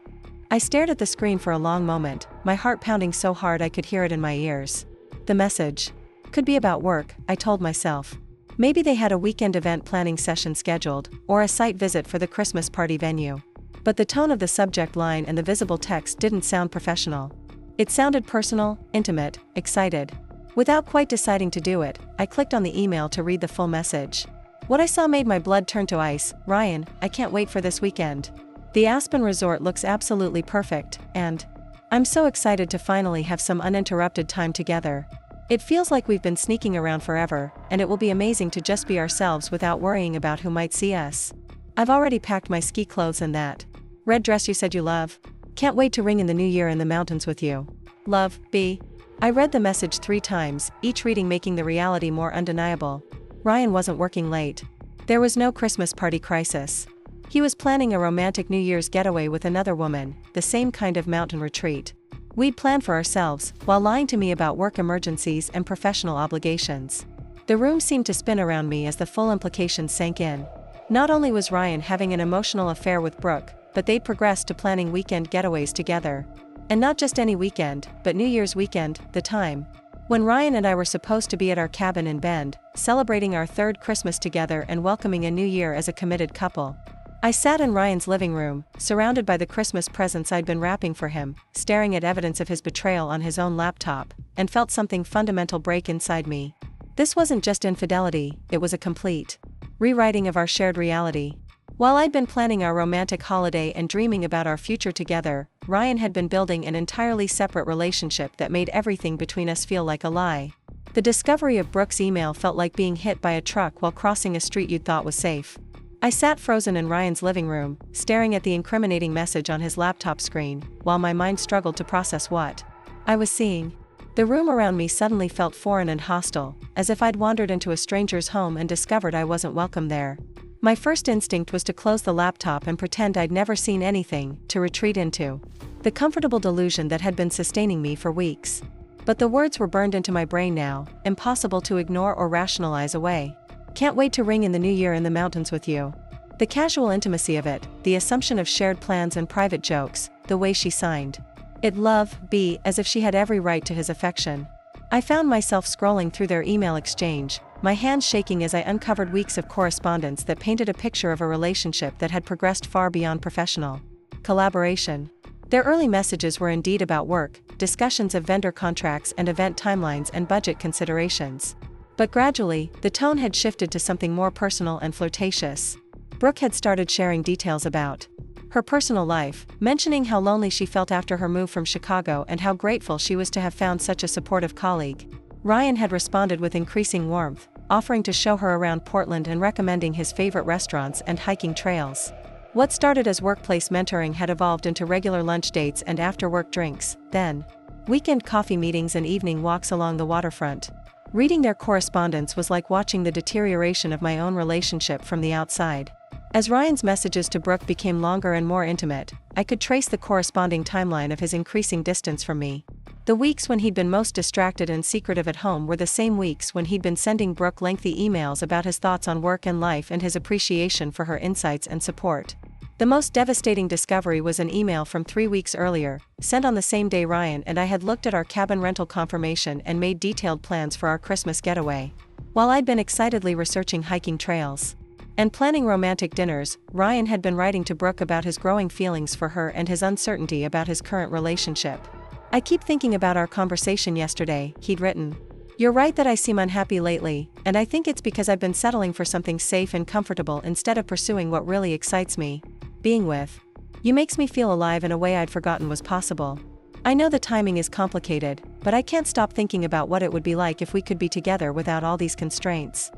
I stared at the screen for a long moment, my heart pounding so hard I could hear it in my ears. The message could be about work, I told myself. Maybe they had a weekend event planning session scheduled, or a site visit for the Christmas party venue. But the tone of the subject line and the visible text didn't sound professional. It sounded personal, intimate, excited. Without quite deciding to do it, I clicked on the email to read the full message. What I saw made my blood turn to ice. "Ryan, I can't wait for this weekend. The Aspen Resort looks absolutely perfect, and I'm so excited to finally have some uninterrupted time together. It feels like we've been sneaking around forever, and it will be amazing to just be ourselves without worrying about who might see us. I've already packed my ski clothes and that red dress you said you love. Can't wait to ring in the new year in the mountains with you. Love, B." I read the message 3 times, each reading making the reality more undeniable. Ryan wasn't working late. There was no Christmas party crisis. He was planning a romantic New Year's getaway with another woman, the same kind of mountain retreat we'd planned for ourselves, while lying to me about work emergencies and professional obligations. The room seemed to spin around me as the full implications sank in. Not only was Ryan having an emotional affair with Brooke, but they'd progressed to planning weekend getaways together. And not just any weekend, but New Year's weekend, the time when Ryan and I were supposed to be at our cabin in Bend, celebrating our 3rd Christmas together and welcoming a new year as a committed couple. I sat in Ryan's living room, surrounded by the Christmas presents I'd been wrapping for him, staring at evidence of his betrayal on his own laptop, and felt something fundamental break inside me. This wasn't just infidelity, it was a complete rewriting of our shared reality. While I'd been planning our romantic holiday and dreaming about our future together, Ryan had been building an entirely separate relationship that made everything between us feel like a lie. The discovery of Brooke's email felt like being hit by a truck while crossing a street you'd thought was safe. I sat frozen in Ryan's living room, staring at the incriminating message on his laptop screen, while my mind struggled to process what I was seeing. The room around me suddenly felt foreign and hostile, as if I'd wandered into a stranger's home and discovered I wasn't welcome there. My first instinct was to close the laptop and pretend I'd never seen anything, to retreat into the comfortable delusion that had been sustaining me for weeks. But the words were burned into my brain now, impossible to ignore or rationalize away. "Can't wait to ring in the new year in the mountains with you." The casual intimacy of it, the assumption of shared plans and private jokes, the way she signed it "Love, B" as if she had every right to his affection. I found myself scrolling through their email exchange, my hands shaking as I uncovered weeks of correspondence that painted a picture of a relationship that had progressed far beyond professional collaboration. Their early messages were indeed about work, discussions of vendor contracts and event timelines and budget considerations. But gradually, the tone had shifted to something more personal and flirtatious. Brooke had started sharing details about her personal life, mentioning how lonely she felt after her move from Chicago and how grateful she was to have found such a supportive colleague. Ryan had responded with increasing warmth, offering to show her around Portland and recommending his favorite restaurants and hiking trails. What started as workplace mentoring had evolved into regular lunch dates and after-work drinks, then weekend coffee meetings and evening walks along the waterfront. Reading their correspondence was like watching the deterioration of my own relationship from the outside. As Ryan's messages to Brooke became longer and more intimate, I could trace the corresponding timeline of his increasing distance from me. The weeks when he'd been most distracted and secretive at home were the same weeks when he'd been sending Brooke lengthy emails about his thoughts on work and life and his appreciation for her insights and support. The most devastating discovery was an email from 3 weeks earlier, sent on the same day Ryan and I had looked at our cabin rental confirmation and made detailed plans for our Christmas getaway. While I'd been excitedly researching hiking trails and planning romantic dinners, Ryan had been writing to Brooke about his growing feelings for her and his uncertainty about his current relationship. "I keep thinking about our conversation yesterday," he'd written. "You're right that I seem unhappy lately, and I think it's because I've been settling for something safe and comfortable instead of pursuing what really excites me, being with you makes me feel alive in a way I'd forgotten was possible. I know the timing is complicated, but I can't stop thinking about what it would be like if we could be together without all these constraints."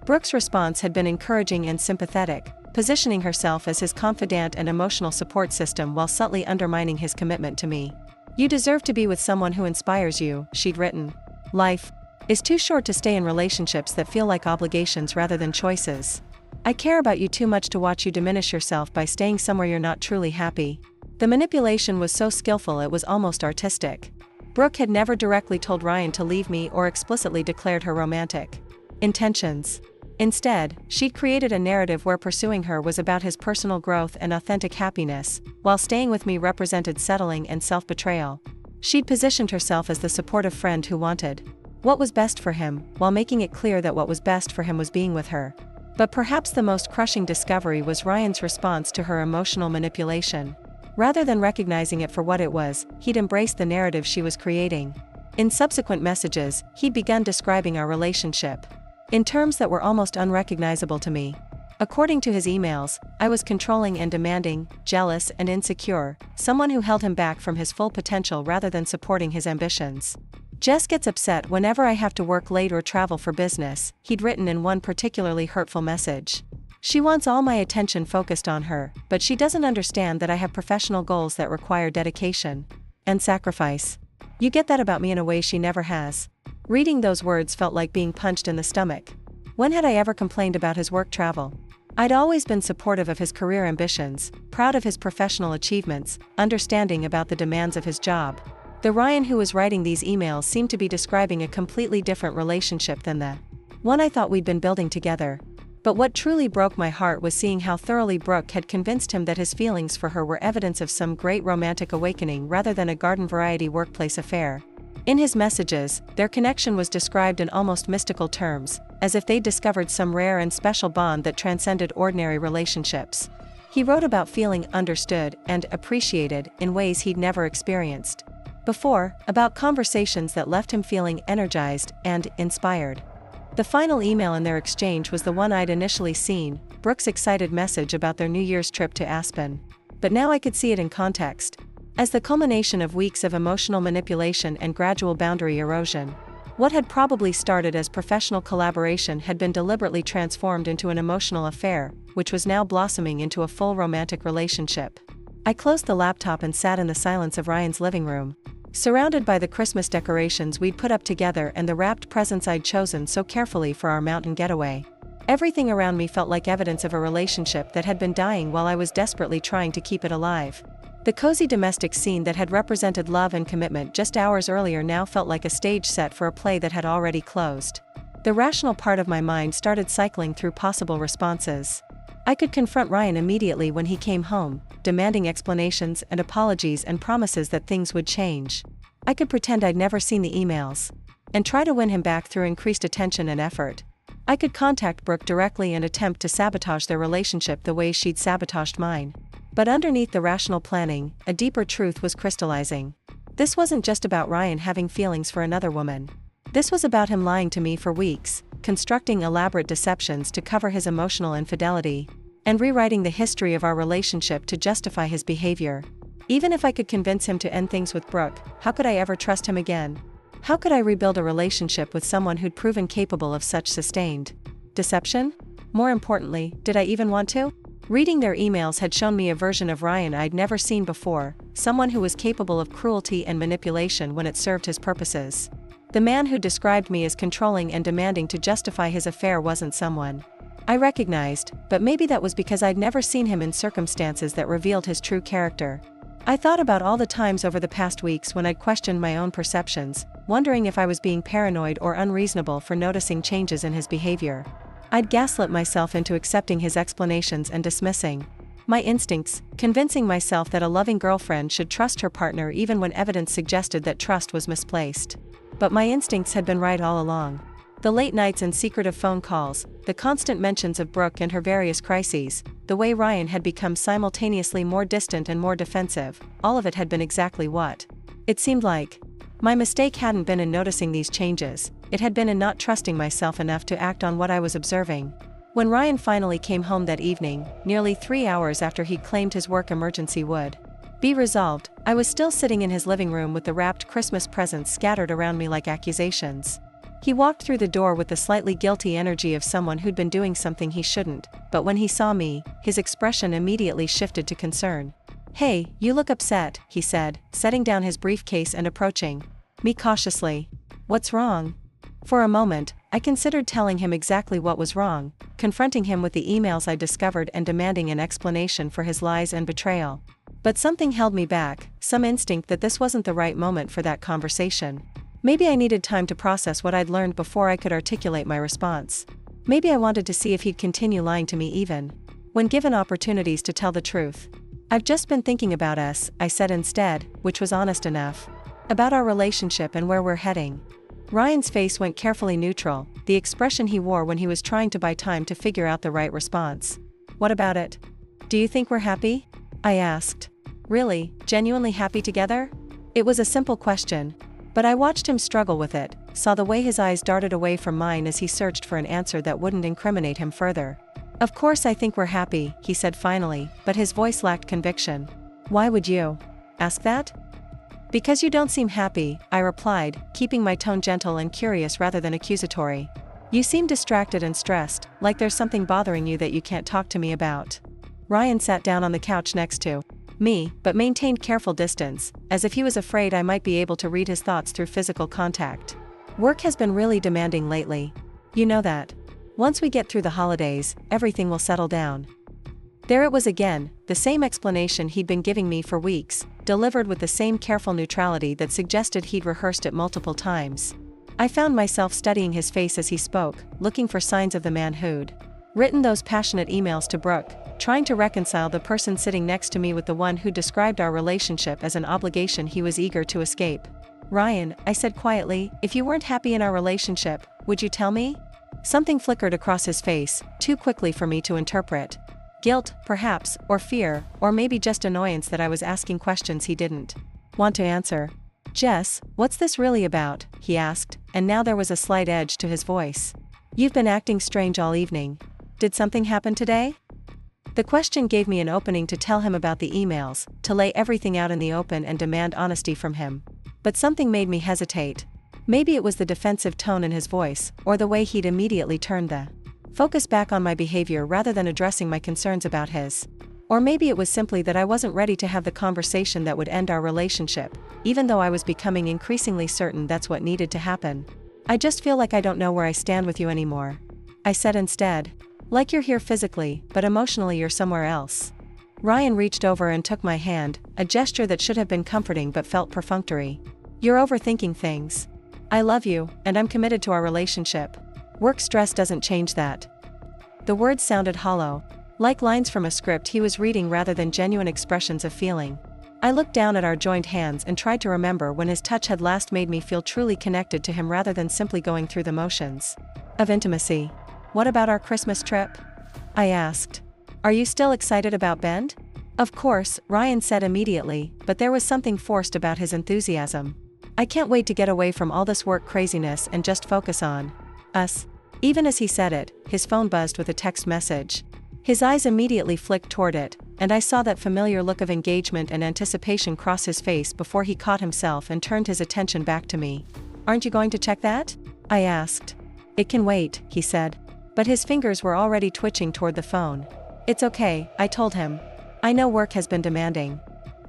Brooke's response had been encouraging and sympathetic, positioning herself as his confidant and emotional support system while subtly undermining his commitment to me. "You deserve to be with someone who inspires you," she'd written. "Life is too short to stay in relationships that feel like obligations rather than choices. I care about you too much to watch you diminish yourself by staying somewhere you're not truly happy." The manipulation was so skillful it was almost artistic. Brooke had never directly told Ryan to leave me or explicitly declared her romantic intentions. Instead, she'd created a narrative where pursuing her was about his personal growth and authentic happiness, while staying with me represented settling and self-betrayal. She'd positioned herself as the supportive friend who wanted what was best for him, while making it clear that what was best for him was being with her. But perhaps the most crushing discovery was Ryan's response to her emotional manipulation. Rather than recognizing it for what it was, he'd embraced the narrative she was creating. In subsequent messages, he'd begun describing our relationship in terms that were almost unrecognizable to me. According to his emails, I was controlling and demanding, jealous and insecure, someone who held him back from his full potential rather than supporting his ambitions. "Jess gets upset whenever I have to work late or travel for business," he'd written in one particularly hurtful message. "She wants all my attention focused on her, but she doesn't understand that I have professional goals that require dedication and sacrifice. You get that about me in a way she never has." Reading those words felt like being punched in the stomach. When had I ever complained about his work travel? I'd always been supportive of his career ambitions, proud of his professional achievements, understanding about the demands of his job. The Ryan who was writing these emails seemed to be describing a completely different relationship than the one I thought we'd been building together. But what truly broke my heart was seeing how thoroughly Brooke had convinced him that his feelings for her were evidence of some great romantic awakening rather than a garden-variety workplace affair. In his messages, their connection was described in almost mystical terms, as if they'd discovered some rare and special bond that transcended ordinary relationships. He wrote about feeling understood and appreciated in ways he'd never experienced before, about conversations that left him feeling energized and inspired. The final email in their exchange was the one I'd initially seen, Brooke's excited message about their New Year's trip to Aspen. But now I could see it in context, as the culmination of weeks of emotional manipulation and gradual boundary erosion. What had probably started as professional collaboration had been deliberately transformed into an emotional affair, which was now blossoming into a full romantic relationship. I closed the laptop and sat in the silence of Ryan's living room, surrounded by the Christmas decorations we'd put up together and the wrapped presents I'd chosen so carefully for our mountain getaway. Everything around me felt like evidence of a relationship that had been dying while I was desperately trying to keep it alive. The cozy domestic scene that had represented love and commitment just hours earlier now felt like a stage set for a play that had already closed. The rational part of my mind started cycling through possible responses. I could confront Ryan immediately when he came home, demanding explanations and apologies and promises that things would change. I could pretend I'd never seen the emails and try to win him back through increased attention and effort. I could contact Brooke directly and attempt to sabotage their relationship the way she'd sabotaged mine. But underneath the rational planning, a deeper truth was crystallizing. This wasn't just about Ryan having feelings for another woman. This was about him lying to me for weeks, constructing elaborate deceptions to cover his emotional infidelity, and rewriting the history of our relationship to justify his behavior. Even if I could convince him to end things with Brooke, how could I ever trust him again? How could I rebuild a relationship with someone who'd proven capable of such sustained deception? More importantly, did I even want to? Reading their emails had shown me a version of Ryan I'd never seen before, someone who was capable of cruelty and manipulation when it served his purposes. The man who described me as controlling and demanding to justify his affair wasn't someone I recognized, but maybe that was because I'd never seen him in circumstances that revealed his true character. I thought about all the times over the past weeks when I'd questioned my own perceptions, wondering if I was being paranoid or unreasonable for noticing changes in his behavior. I'd gaslit myself into accepting his explanations and dismissing my instincts, convincing myself that a loving girlfriend should trust her partner even when evidence suggested that trust was misplaced. But my instincts had been right all along. The late nights and secretive phone calls, the constant mentions of Brooke and her various crises, the way Ryan had become simultaneously more distant and more defensive, all of it had been exactly what it seemed like. My mistake hadn't been in noticing these changes, it had been in not trusting myself enough to act on what I was observing. When Ryan finally came home that evening, nearly 3 hours after he'd claimed his work emergency would be resolved, I was still sitting in his living room with the wrapped Christmas presents scattered around me like accusations. He walked through the door with the slightly guilty energy of someone who'd been doing something he shouldn't, but when he saw me, his expression immediately shifted to concern. "Hey, you look upset," he said, setting down his briefcase and approaching me cautiously. "What's wrong?" For a moment, I considered telling him exactly what was wrong, confronting him with the emails I discovered and demanding an explanation for his lies and betrayal. But something held me back, some instinct that this wasn't the right moment for that conversation. Maybe I needed time to process what I'd learned before I could articulate my response. Maybe I wanted to see if he'd continue lying to me even when given opportunities to tell the truth. "I've just been thinking about us," I said instead, which was honest enough. "About our relationship and where we're heading." Ryan's face went carefully neutral, the expression he wore when he was trying to buy time to figure out the right response. "What about it? Do you think we're happy?" I asked. "Really, genuinely happy together?" It was a simple question, but I watched him struggle with it, saw the way his eyes darted away from mine as he searched for an answer that wouldn't incriminate him further. "Of course I think we're happy," he said finally, but his voice lacked conviction. "Why would you ask that?" "Because you don't seem happy," I replied, keeping my tone gentle and curious rather than accusatory. "You seem distracted and stressed, like there's something bothering you that you can't talk to me about." Ryan sat down on the couch next to me, but maintained careful distance, as if he was afraid I might be able to read his thoughts through physical contact. "Work has been really demanding lately. You know that. Once we get through the holidays, everything will settle down." There it was again, the same explanation he'd been giving me for weeks, delivered with the same careful neutrality that suggested he'd rehearsed it multiple times. I found myself studying his face as he spoke, looking for signs of the man who'd written those passionate emails to Brooke, trying to reconcile the person sitting next to me with the one who described our relationship as an obligation he was eager to escape. "Ryan," I said quietly, "if you weren't happy in our relationship, would you tell me?" Something flickered across his face, too quickly for me to interpret. Guilt, perhaps, or fear, or maybe just annoyance that I was asking questions he didn't want to answer. "Jess, what's this really about?" he asked, and now there was a slight edge to his voice. "You've been acting strange all evening. Did something happen today?" The question gave me an opening to tell him about the emails, to lay everything out in the open and demand honesty from him. But something made me hesitate. Maybe it was the defensive tone in his voice, or the way he'd immediately turned the focus back on my behavior rather than addressing my concerns about his. Or maybe it was simply that I wasn't ready to have the conversation that would end our relationship, even though I was becoming increasingly certain that's what needed to happen. "I just feel like I don't know where I stand with you anymore," I said instead. "Like you're here physically, but emotionally you're somewhere else." Ryan reached over and took my hand, a gesture that should have been comforting but felt perfunctory. "You're overthinking things. I love you, and I'm committed to our relationship. Work stress doesn't change that." The words sounded hollow, like lines from a script he was reading rather than genuine expressions of feeling. I looked down at our joined hands and tried to remember when his touch had last made me feel truly connected to him rather than simply going through the motions of intimacy. "What about our Christmas trip?" I asked. "Are you still excited about Bend?" "Of course," Ryan said immediately, but there was something forced about his enthusiasm. "I can't wait to get away from all this work craziness and just focus on us." Even as he said it, his phone buzzed with a text message. His eyes immediately flicked toward it, and I saw that familiar look of engagement and anticipation cross his face before he caught himself and turned his attention back to me. "Aren't you going to check that?" I asked. "It can wait," he said. But his fingers were already twitching toward the phone. "It's okay," I told him. "I know work has been demanding."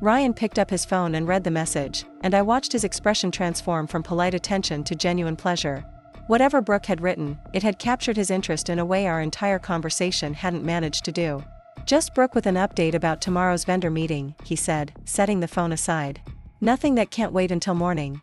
Ryan picked up his phone and read the message, and I watched his expression transform from polite attention to genuine pleasure. Whatever Brooke had written, it had captured his interest in a way our entire conversation hadn't managed to do. Just Brooke with an update about tomorrow's vendor meeting, he said, setting the phone aside. Nothing that can't wait until morning.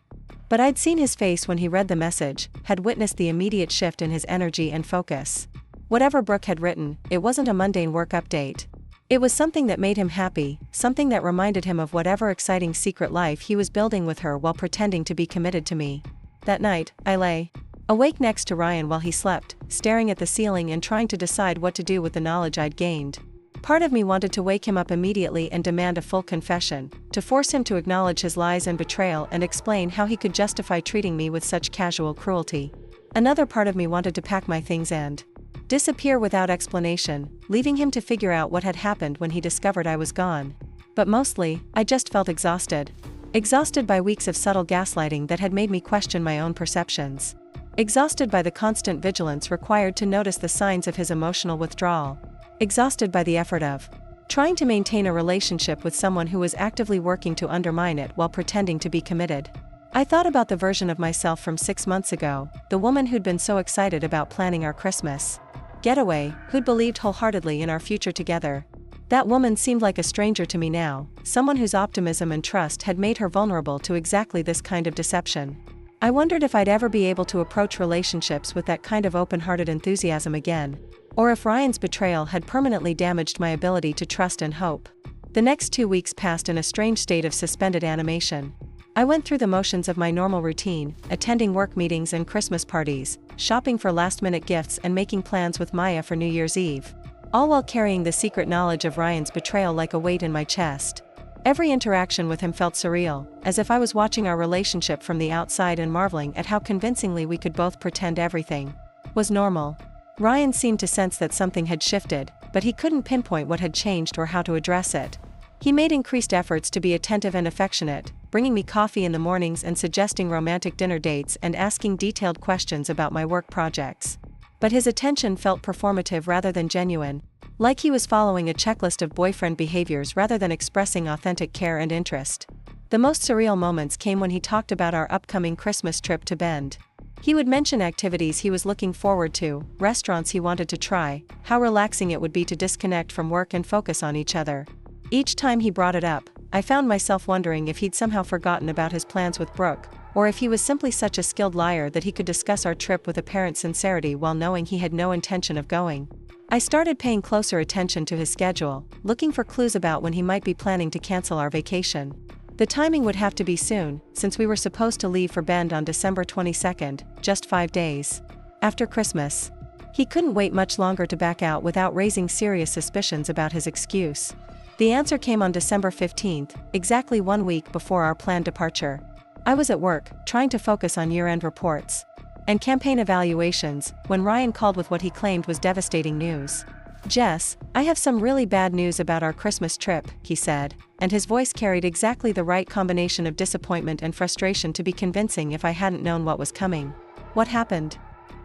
But I'd seen his face when he read the message, had witnessed the immediate shift in his energy and focus. Whatever Brooke had written, it wasn't a mundane work update. It was something that made him happy, something that reminded him of whatever exciting secret life he was building with her while pretending to be committed to me. That night, I lay awake next to Ryan while he slept, staring at the ceiling and trying to decide what to do with the knowledge I'd gained. Part of me wanted to wake him up immediately and demand a full confession, to force him to acknowledge his lies and betrayal and explain how he could justify treating me with such casual cruelty. Another part of me wanted to pack my things and disappear without explanation, leaving him to figure out what had happened when he discovered I was gone. But mostly, I just felt exhausted. Exhausted by weeks of subtle gaslighting that had made me question my own perceptions. Exhausted by the constant vigilance required to notice the signs of his emotional withdrawal. Exhausted by the effort of trying to maintain a relationship with someone who was actively working to undermine it while pretending to be committed. I thought about the version of myself from 6 months ago, the woman who'd been so excited about planning our Christmas getaway, who'd believed wholeheartedly in our future together. That woman seemed like a stranger to me now, someone whose optimism and trust had made her vulnerable to exactly this kind of deception. I wondered if I'd ever be able to approach relationships with that kind of open-hearted enthusiasm again, or if Ryan's betrayal had permanently damaged my ability to trust and hope. The next 2 weeks passed in a strange state of suspended animation. I went through the motions of my normal routine, attending work meetings and Christmas parties, shopping for last-minute gifts and making plans with Maya for New Year's Eve. All while carrying the secret knowledge of Ryan's betrayal like a weight in my chest. Every interaction with him felt surreal, as if I was watching our relationship from the outside and marveling at how convincingly we could both pretend everything was normal. Ryan seemed to sense that something had shifted, but he couldn't pinpoint what had changed or how to address it. He made increased efforts to be attentive and affectionate, bringing me coffee in the mornings and suggesting romantic dinner dates and asking detailed questions about my work projects. But his attention felt performative rather than genuine, like he was following a checklist of boyfriend behaviors rather than expressing authentic care and interest. The most surreal moments came when he talked about our upcoming Christmas trip to Bend. He would mention activities he was looking forward to, restaurants he wanted to try, how relaxing it would be to disconnect from work and focus on each other. Each time he brought it up, I found myself wondering if he'd somehow forgotten about his plans with Brooke, or if he was simply such a skilled liar that he could discuss our trip with apparent sincerity while knowing he had no intention of going. I started paying closer attention to his schedule, looking for clues about when he might be planning to cancel our vacation. The timing would have to be soon, since we were supposed to leave for Bend on December 22nd, just 5 days after Christmas. He couldn't wait much longer to back out without raising serious suspicions about his excuse. The answer came on December 15th, exactly 1 week before our planned departure. I was at work, trying to focus on year-end reports and campaign evaluations, when Ryan called with what he claimed was devastating news. "Jess, I have some really bad news about our Christmas trip," he said, and his voice carried exactly the right combination of disappointment and frustration to be convincing if I hadn't known what was coming. "What happened?"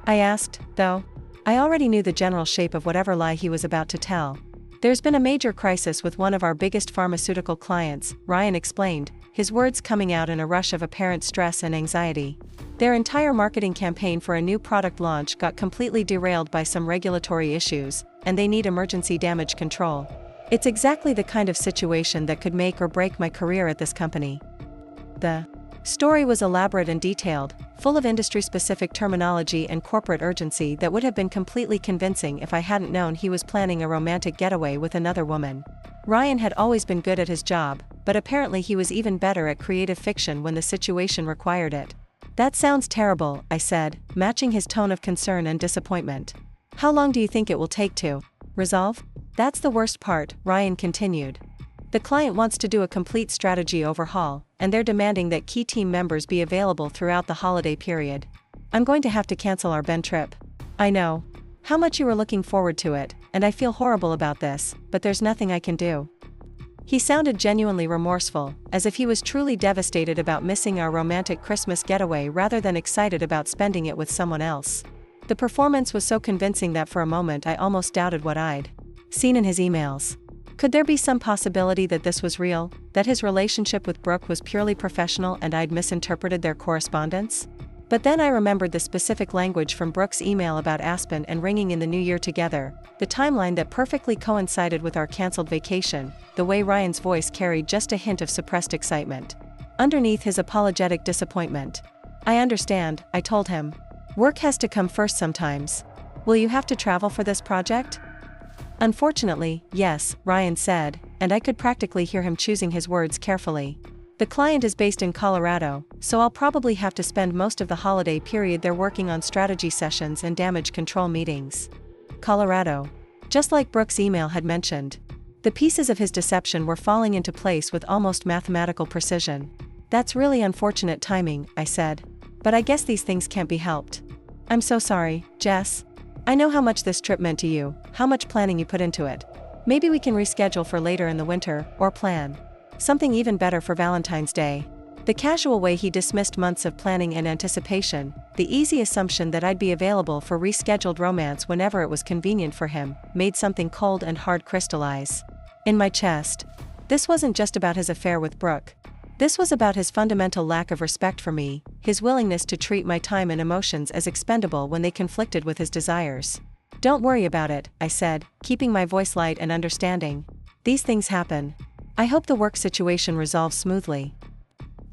I asked, though I already knew the general shape of whatever lie he was about to tell. "There's been a major crisis with one of our biggest pharmaceutical clients," Ryan explained, his words coming out in a rush of apparent stress and anxiety. "Their entire marketing campaign for a new product launch got completely derailed by some regulatory issues, and they need emergency damage control. It's exactly the kind of situation that could make or break my career at this company." The story was elaborate and detailed, full of industry-specific terminology and corporate urgency that would have been completely convincing if I hadn't known he was planning a romantic getaway with another woman. Ryan had always been good at his job, but apparently he was even better at creative fiction when the situation required it. "That sounds terrible," I said, matching his tone of concern and disappointment. "How long do you think it will take to resolve?" "That's the worst part," Ryan continued. "The client wants to do a complete strategy overhaul, and they're demanding that key team members be available throughout the holiday period. I'm going to have to cancel our Bend trip. I know how much you were looking forward to it, and I feel horrible about this, but there's nothing I can do." He sounded genuinely remorseful, as if he was truly devastated about missing our romantic Christmas getaway rather than excited about spending it with someone else. The performance was so convincing that for a moment I almost doubted what I'd seen in his emails. Could there be some possibility that this was real, that his relationship with Brooke was purely professional and I'd misinterpreted their correspondence? But then I remembered the specific language from Brooke's email about Aspen and ringing in the new year together, the timeline that perfectly coincided with our canceled vacation, the way Ryan's voice carried just a hint of suppressed excitement underneath his apologetic disappointment. I understand, I told him. Work has to come first sometimes. Will you have to travel for this project? Unfortunately, yes, Ryan said, and I could practically hear him choosing his words carefully. The client is based in Colorado, so I'll probably have to spend most of the holiday period there working on strategy sessions and damage control meetings. Colorado. Just like Brooke's email had mentioned. The pieces of his deception were falling into place with almost mathematical precision. That's really unfortunate timing, I said. But I guess these things can't be helped. I'm so sorry, Jess. I know how much this trip meant to you, how much planning you put into it. Maybe we can reschedule for later in the winter, or plan something even better for Valentine's Day. The casual way he dismissed months of planning and anticipation, the easy assumption that I'd be available for rescheduled romance whenever it was convenient for him, made something cold and hard crystallize in my chest. This wasn't just about his affair with Brooke. This was about his fundamental lack of respect for me, his willingness to treat my time and emotions as expendable when they conflicted with his desires. Don't worry about it, I said, keeping my voice light and understanding. These things happen. I hope the work situation resolves smoothly.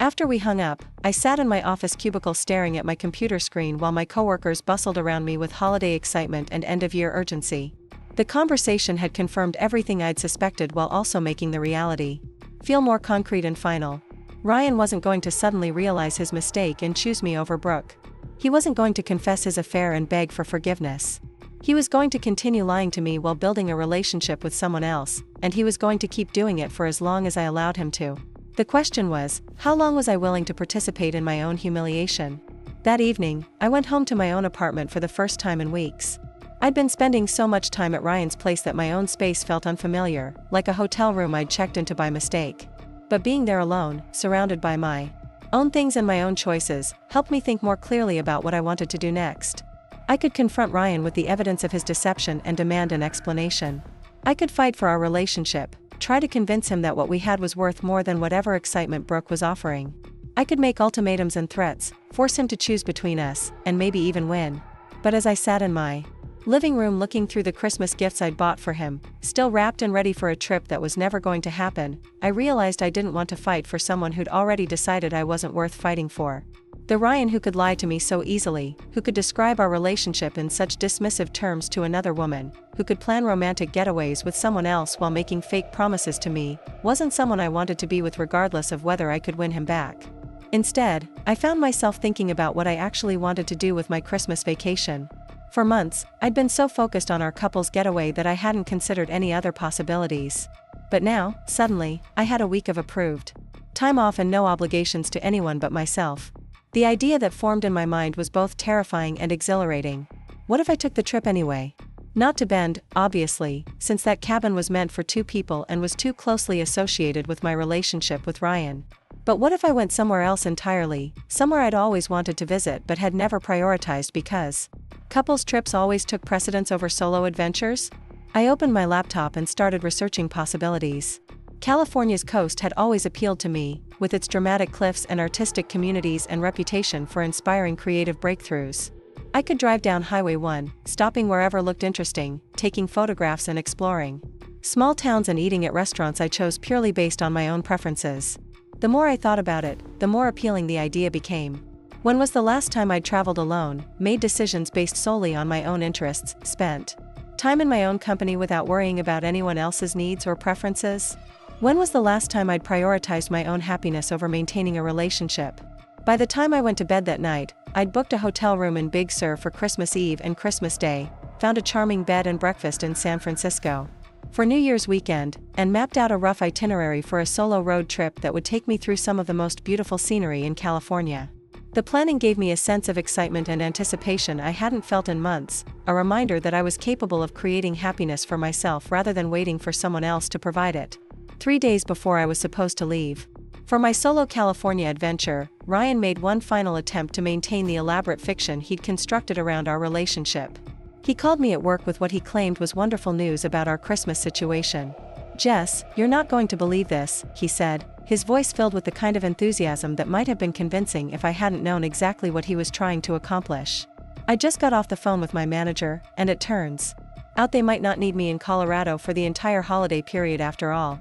After we hung up, I sat in my office cubicle staring at my computer screen while my coworkers bustled around me with holiday excitement and end-of-year urgency. The conversation had confirmed everything I'd suspected while also making the reality feel more concrete and final. Ryan wasn't going to suddenly realize his mistake and choose me over Brooke. He wasn't going to confess his affair and beg for forgiveness. He was going to continue lying to me while building a relationship with someone else, and he was going to keep doing it for as long as I allowed him to. The question was, how long was I willing to participate in my own humiliation? That evening, I went home to my own apartment for the first time in weeks. I'd been spending so much time at Ryan's place that my own space felt unfamiliar, like a hotel room I'd checked into by mistake. But being there alone, surrounded by my own things and my own choices, helped me think more clearly about what I wanted to do next. I could confront Ryan with the evidence of his deception and demand an explanation. I could fight for our relationship, try to convince him that what we had was worth more than whatever excitement Brooke was offering. I could make ultimatums and threats, force him to choose between us, and maybe even win. But as I sat in my living room looking through the Christmas gifts I'd bought for him, still wrapped and ready for a trip that was never going to happen, I realized I didn't want to fight for someone who'd already decided I wasn't worth fighting for. The Ryan who could lie to me so easily, who could describe our relationship in such dismissive terms to another woman, who could plan romantic getaways with someone else while making fake promises to me, wasn't someone I wanted to be with regardless of whether I could win him back. Instead, I found myself thinking about what I actually wanted to do with my Christmas vacation. For months, I'd been so focused on our couple's getaway that I hadn't considered any other possibilities. But now, suddenly, I had a week of approved time off and no obligations to anyone but myself. The idea that formed in my mind was both terrifying and exhilarating. What if I took the trip anyway? Not to Bend, obviously, since that cabin was meant for two people and was too closely associated with my relationship with Ryan. But what if I went somewhere else entirely, somewhere I'd always wanted to visit but had never prioritized because couples trips always took precedence over solo adventures? I opened my laptop and started researching possibilities. California's coast had always appealed to me, with its dramatic cliffs and artistic communities and reputation for inspiring creative breakthroughs. I could drive down Highway 1, stopping wherever looked interesting, taking photographs and exploring small towns and eating at restaurants I chose purely based on my own preferences. The more I thought about it, the more appealing the idea became. When was the last time I'd traveled alone, made decisions based solely on my own interests, spent time in my own company without worrying about anyone else's needs or preferences? When was the last time I'd prioritized my own happiness over maintaining a relationship? By the time I went to bed that night, I'd booked a hotel room in Big Sur for Christmas Eve and Christmas Day, found a charming bed and breakfast in San Francisco for New Year's weekend, and mapped out a rough itinerary for a solo road trip that would take me through some of the most beautiful scenery in California. The planning gave me a sense of excitement and anticipation I hadn't felt in months, a reminder that I was capable of creating happiness for myself rather than waiting for someone else to provide it. 3 days before I was supposed to leave for my solo California adventure, Ryan made one final attempt to maintain the elaborate fiction he'd constructed around our relationship. He called me at work with what he claimed was wonderful news about our Christmas situation. "Jess, you're not going to believe this," he said, his voice filled with the kind of enthusiasm that might have been convincing if I hadn't known exactly what he was trying to accomplish. I just got off the phone with my manager, and it turns out they might not need me in Colorado for the entire holiday period after all.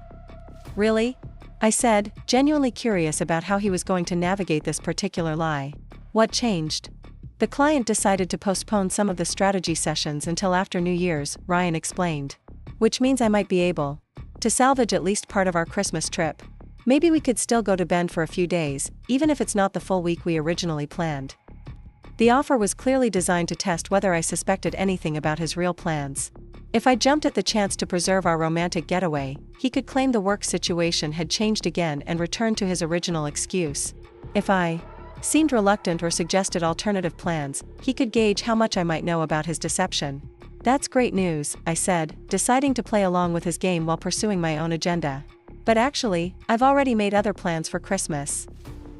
Really? I said, genuinely curious about how he was going to navigate this particular lie. What changed? The client decided to postpone some of the strategy sessions until after New Year's, Ryan explained. Which means I might be able to salvage at least part of our Christmas trip. Maybe we could still go to Bend for a few days, even if it's not the full week we originally planned. The offer was clearly designed to test whether I suspected anything about his real plans. If I jumped at the chance to preserve our romantic getaway, he could claim the work situation had changed again and return to his original excuse. If I seemed reluctant or suggested alternative plans, he could gauge how much I might know about his deception. That's great news, I said, deciding to play along with his game while pursuing my own agenda. But actually, I've already made other plans for Christmas.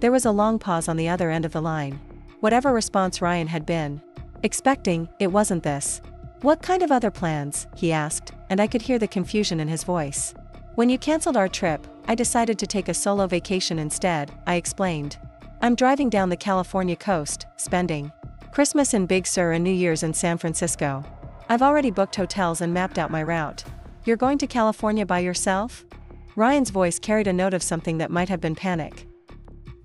There was a long pause on the other end of the line. Whatever response Ryan had been expecting, it wasn't this. What kind of other plans? He asked, and I could hear the confusion in his voice. When you canceled our trip, I decided to take a solo vacation instead, I explained. I'm driving down the California coast, spending Christmas in Big Sur and New Year's in San Francisco. I've already booked hotels and mapped out my route. You're going to California by yourself? Ryan's voice carried a note of something that might have been panic.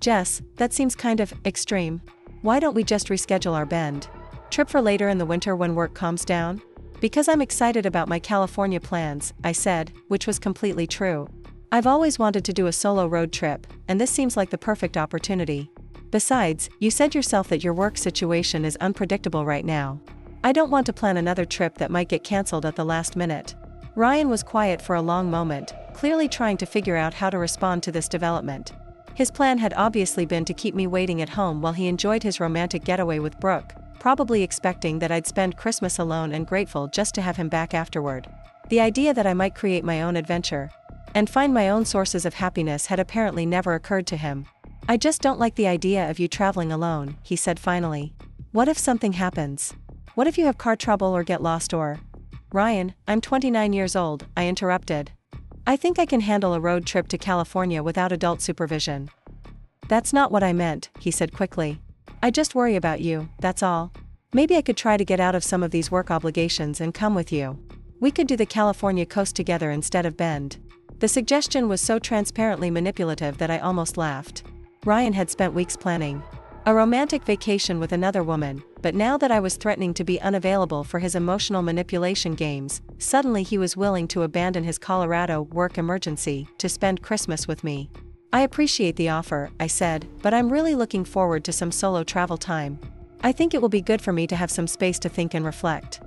Jess, that seems kind of extreme. Why don't we just reschedule our Bend trip for later in the winter when work calms down? Because I'm excited about my California plans, I said, which was completely true. I've always wanted to do a solo road trip, and this seems like the perfect opportunity. Besides, you said yourself that your work situation is unpredictable right now. I don't want to plan another trip that might get cancelled at the last minute. Ryan was quiet for a long moment, clearly trying to figure out how to respond to this development. His plan had obviously been to keep me waiting at home while he enjoyed his romantic getaway with Brooke, probably expecting that I'd spend Christmas alone and grateful just to have him back afterward. The idea that I might create my own adventure and find my own sources of happiness had apparently never occurred to him. I just don't like the idea of you traveling alone, he said finally. What if something happens? What if you have car trouble or get lost or… Ryan, I'm 29 years old, I interrupted. I think I can handle a road trip to California without adult supervision. That's not what I meant, he said quickly. I just worry about you, that's all. Maybe I could try to get out of some of these work obligations and come with you. We could do the California coast together instead of Bend. The suggestion was so transparently manipulative that I almost laughed. Ryan had spent weeks planning a romantic vacation with another woman, but now that I was threatening to be unavailable for his emotional manipulation games, suddenly he was willing to abandon his Colorado work emergency to spend Christmas with me. I appreciate the offer, I said, but I'm really looking forward to some solo travel time. I think it will be good for me to have some space to think and reflect.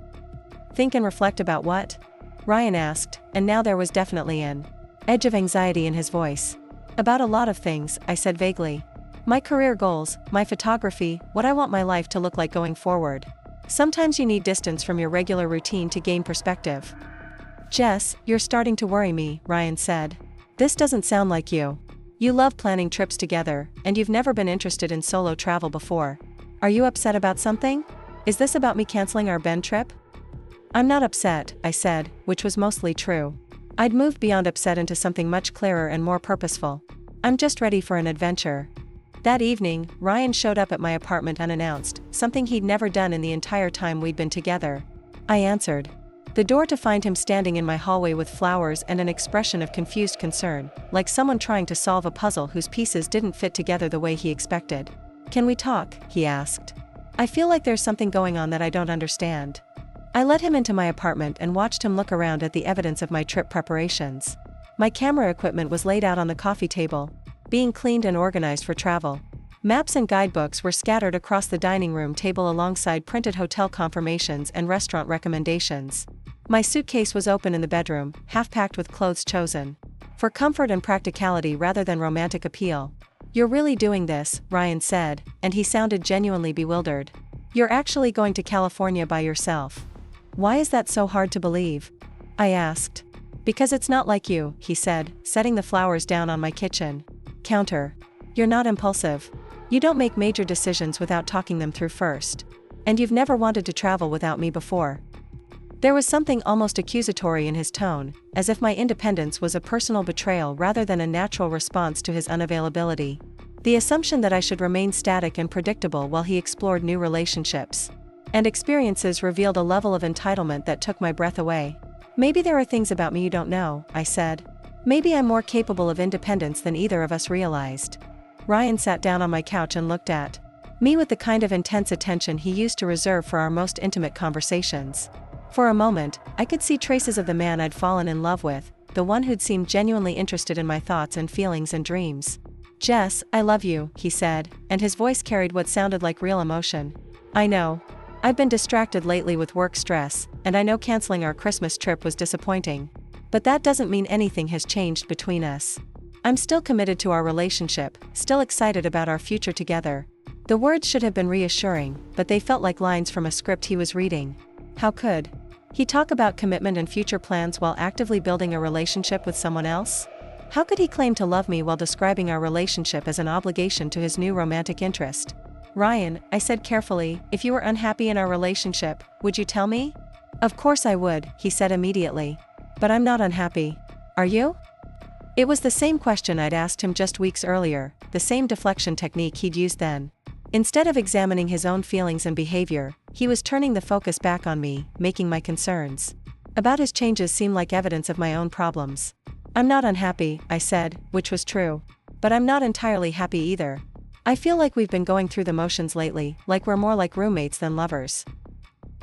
Think and reflect about what? Ryan asked, and now there was definitely an edge of anxiety in his voice. About a lot of things, I said vaguely. My career goals, my photography, what I want my life to look like going forward. Sometimes you need distance from your regular routine to gain perspective. Jess, you're starting to worry me, Ryan said. This doesn't sound like you. You love planning trips together, and you've never been interested in solo travel before. Are you upset about something? Is this about me canceling our Bend trip? I'm not upset, I said, which was mostly true. I'd moved beyond upset into something much clearer and more purposeful. I'm just ready for an adventure. That evening, Ryan showed up at my apartment unannounced, something he'd never done in the entire time we'd been together. I answered the door to find him standing in my hallway with flowers and an expression of confused concern, like someone trying to solve a puzzle whose pieces didn't fit together the way he expected. Can we talk? He asked. I feel like there's something going on that I don't understand. I let him into my apartment and watched him look around at the evidence of my trip preparations. My camera equipment was laid out on the coffee table, being cleaned and organized for travel. Maps and guidebooks were scattered across the dining room table alongside printed hotel confirmations and restaurant recommendations. My suitcase was open in the bedroom, half-packed with clothes chosen for comfort and practicality rather than romantic appeal. You're really doing this, Ryan said, and he sounded genuinely bewildered. You're actually going to California by yourself. Why is that so hard to believe? I asked. Because it's not like you, he said, setting the flowers down on my kitchen counter. You're not impulsive. You don't make major decisions without talking them through first. And you've never wanted to travel without me before. There was something almost accusatory in his tone, as if my independence was a personal betrayal rather than a natural response to his unavailability. The assumption that I should remain static and predictable while he explored new relationships and experiences revealed a level of entitlement that took my breath away. Maybe there are things about me you don't know, I said. Maybe I'm more capable of independence than either of us realized. Ryan sat down on my couch and looked at me with the kind of intense attention he used to reserve for our most intimate conversations. For a moment, I could see traces of the man I'd fallen in love with, the one who'd seemed genuinely interested in my thoughts and feelings and dreams. "Jess, I love you," he said, and his voice carried what sounded like real emotion. "I know. I've been distracted lately with work stress, and I know canceling our Christmas trip was disappointing. But that doesn't mean anything has changed between us. I'm still committed to our relationship, still excited about our future together." The words should have been reassuring, but they felt like lines from a script he was reading. How could he talk about commitment and future plans while actively building a relationship with someone else? How could he claim to love me while describing our relationship as an obligation to his new romantic interest? "Ryan," I said carefully, "if you were unhappy in our relationship, would you tell me?" "Of course I would," he said immediately. "But I'm not unhappy. Are you?" It was the same question I'd asked him just weeks earlier, the same deflection technique he'd used then. Instead of examining his own feelings and behavior, he was turning the focus back on me, making my concerns about his changes seem like evidence of my own problems. "I'm not unhappy," I said, which was true. "But I'm not entirely happy either. I feel like we've been going through the motions lately, like we're more like roommates than lovers."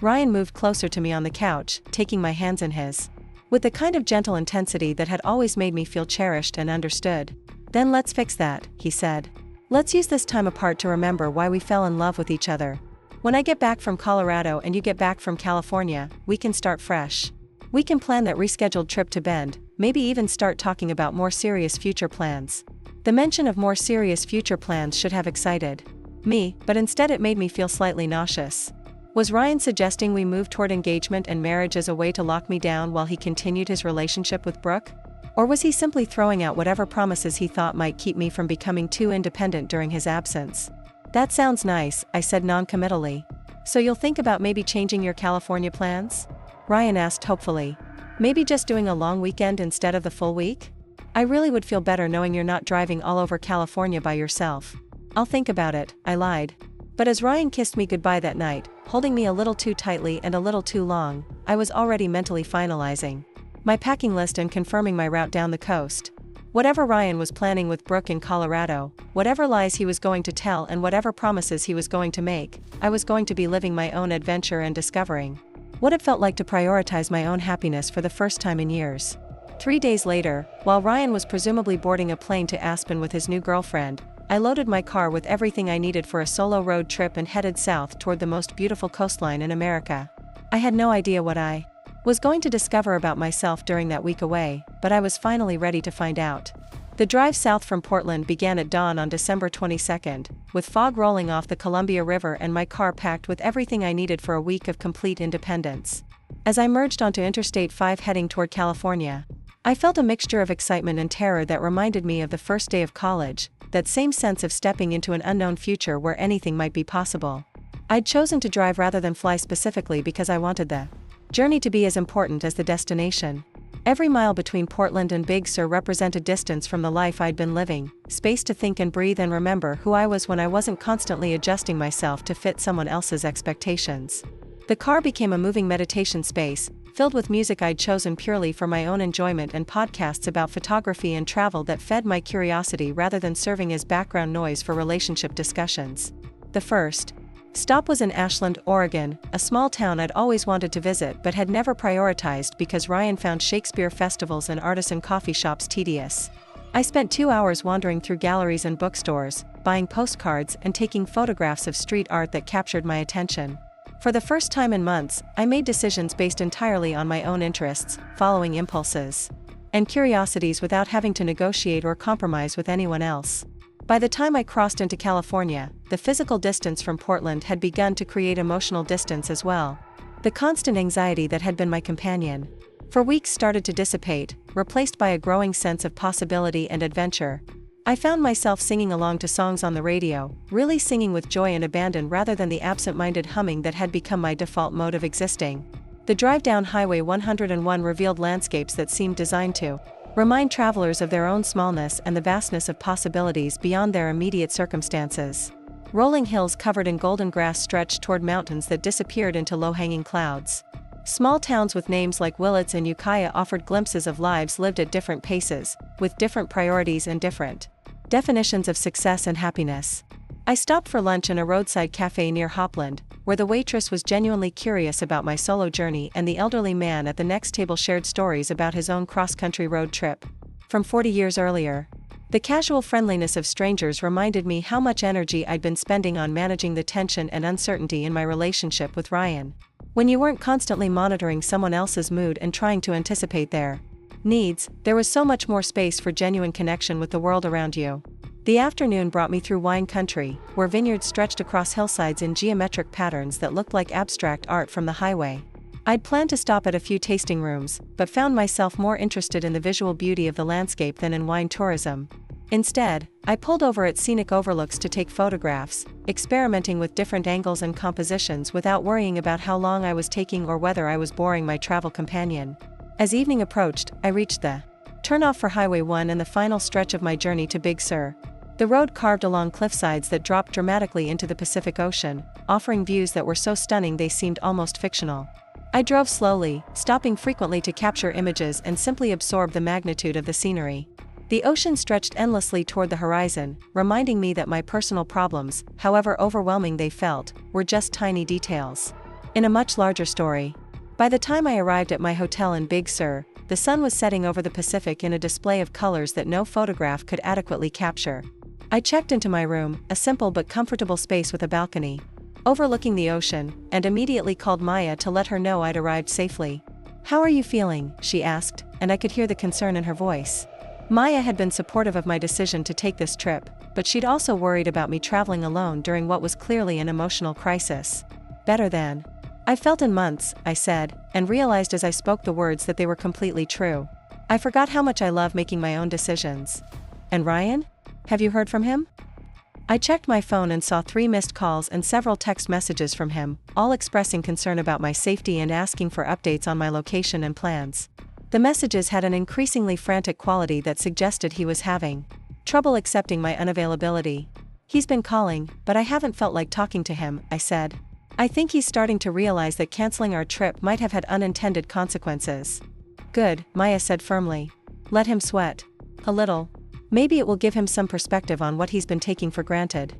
Ryan moved closer to me on the couch, taking my hands in his, with the kind of gentle intensity that had always made me feel cherished and understood. "Then let's fix that," he said. "Let's use this time apart to remember why we fell in love with each other. When I get back from Colorado and you get back from California, we can start fresh. We can plan that rescheduled trip to Bend, maybe even start talking about more serious future plans." The mention of more serious future plans should have excited me, but instead it made me feel slightly nauseous. Was Ryan suggesting we move toward engagement and marriage as a way to lock me down while he continued his relationship with Brooke? Or was he simply throwing out whatever promises he thought might keep me from becoming too independent during his absence? "That sounds nice," I said non-committally. "So you'll think about maybe changing your California plans?" Ryan asked hopefully. "Maybe just doing a long weekend instead of the full week? I really would feel better knowing you're not driving all over California by yourself." "I'll think about it," I lied. But as Ryan kissed me goodbye that night, holding me a little too tightly and a little too long, I was already mentally finalizing my packing list and confirming my route down the coast. Whatever Ryan was planning with Brooke in Colorado, whatever lies he was going to tell and whatever promises he was going to make, I was going to be living my own adventure and discovering what it felt like to prioritize my own happiness for the first time in years. 3 days later, while Ryan was presumably boarding a plane to Aspen with his new girlfriend, I loaded my car with everything I needed for a solo road trip and headed south toward the most beautiful coastline in America. I had no idea what I was going to discover about myself during that week away, but I was finally ready to find out. The drive south from Portland began at dawn on December 22nd, with fog rolling off the Columbia River and my car packed with everything I needed for a week of complete independence. As I merged onto Interstate 5 heading toward California, I felt a mixture of excitement and terror that reminded me of the first day of college, that same sense of stepping into an unknown future where anything might be possible. I'd chosen to drive rather than fly specifically because I wanted the journey to be as important as the destination. Every mile between Portland and Big Sur represented distance from the life I'd been living, space to think and breathe and remember who I was when I wasn't constantly adjusting myself to fit someone else's expectations. The car became a moving meditation space, filled with music I'd chosen purely for my own enjoyment and podcasts about photography and travel that fed my curiosity rather than serving as background noise for relationship discussions. The first stop was in Ashland, Oregon, a small town I'd always wanted to visit but had never prioritized because Ryan found Shakespeare festivals and artisan coffee shops tedious. I spent 2 hours wandering through galleries and bookstores, buying postcards and taking photographs of street art that captured my attention. For the first time in months, I made decisions based entirely on my own interests, following impulses and curiosities without having to negotiate or compromise with anyone else. By the time I crossed into California, the physical distance from Portland had begun to create emotional distance as well. The constant anxiety that had been my companion for weeks started to dissipate, replaced by a growing sense of possibility and adventure. I found myself singing along to songs on the radio, really singing with joy and abandon rather than the absent-minded humming that had become my default mode of existing. The drive down Highway 101 revealed landscapes that seemed designed to remind travelers of their own smallness and the vastness of possibilities beyond their immediate circumstances. Rolling hills covered in golden grass stretched toward mountains that disappeared into low-hanging clouds. Small towns with names like Willits and Ukiah offered glimpses of lives lived at different paces, with different priorities and different definitions of success and happiness. I stopped for lunch in a roadside cafe near Hopland, where the waitress was genuinely curious about my solo journey, and the elderly man at the next table shared stories about his own cross-country road trip from 40 years earlier. The casual friendliness of strangers reminded me how much energy I'd been spending on managing the tension and uncertainty in my relationship with Ryan. When you weren't constantly monitoring someone else's mood and trying to anticipate their needs, there was so much more space for genuine connection with the world around you. The afternoon brought me through wine country, where vineyards stretched across hillsides in geometric patterns that looked like abstract art from the highway. I'd planned to stop at a few tasting rooms, but found myself more interested in the visual beauty of the landscape than in wine tourism. Instead, I pulled over at scenic overlooks to take photographs, experimenting with different angles and compositions without worrying about how long I was taking or whether I was boring my travel companion. As evening approached, I reached the turnoff for Highway 1 and the final stretch of my journey to Big Sur. The road carved along cliffsides that dropped dramatically into the Pacific Ocean, offering views that were so stunning they seemed almost fictional. I drove slowly, stopping frequently to capture images and simply absorb the magnitude of the scenery. The ocean stretched endlessly toward the horizon, reminding me that my personal problems, however overwhelming they felt, were just tiny details in a much larger story. By the time I arrived at my hotel in Big Sur, the sun was setting over the Pacific in a display of colors that no photograph could adequately capture. I checked into my room, a simple but comfortable space with a balcony overlooking the ocean, and immediately called Maya to let her know I'd arrived safely. "How are you feeling?" she asked, and I could hear the concern in her voice. Maya had been supportive of my decision to take this trip, but she'd also worried about me traveling alone during what was clearly an emotional crisis. "Better than I've felt in months," I said, and realized as I spoke the words that they were completely true. I forgot how much I love making my own decisions. "And Ryan? Have you heard from him?" I checked my phone and saw 3 missed calls and several text messages from him, all expressing concern about my safety and asking for updates on my location and plans. The messages had an increasingly frantic quality that suggested he was having trouble accepting my unavailability. "He's been calling, but I haven't felt like talking to him," I said. "I think he's starting to realize that canceling our trip might have had unintended consequences." "Good," Maya said firmly. "Let him sweat a little. Maybe it will give him some perspective on what he's been taking for granted."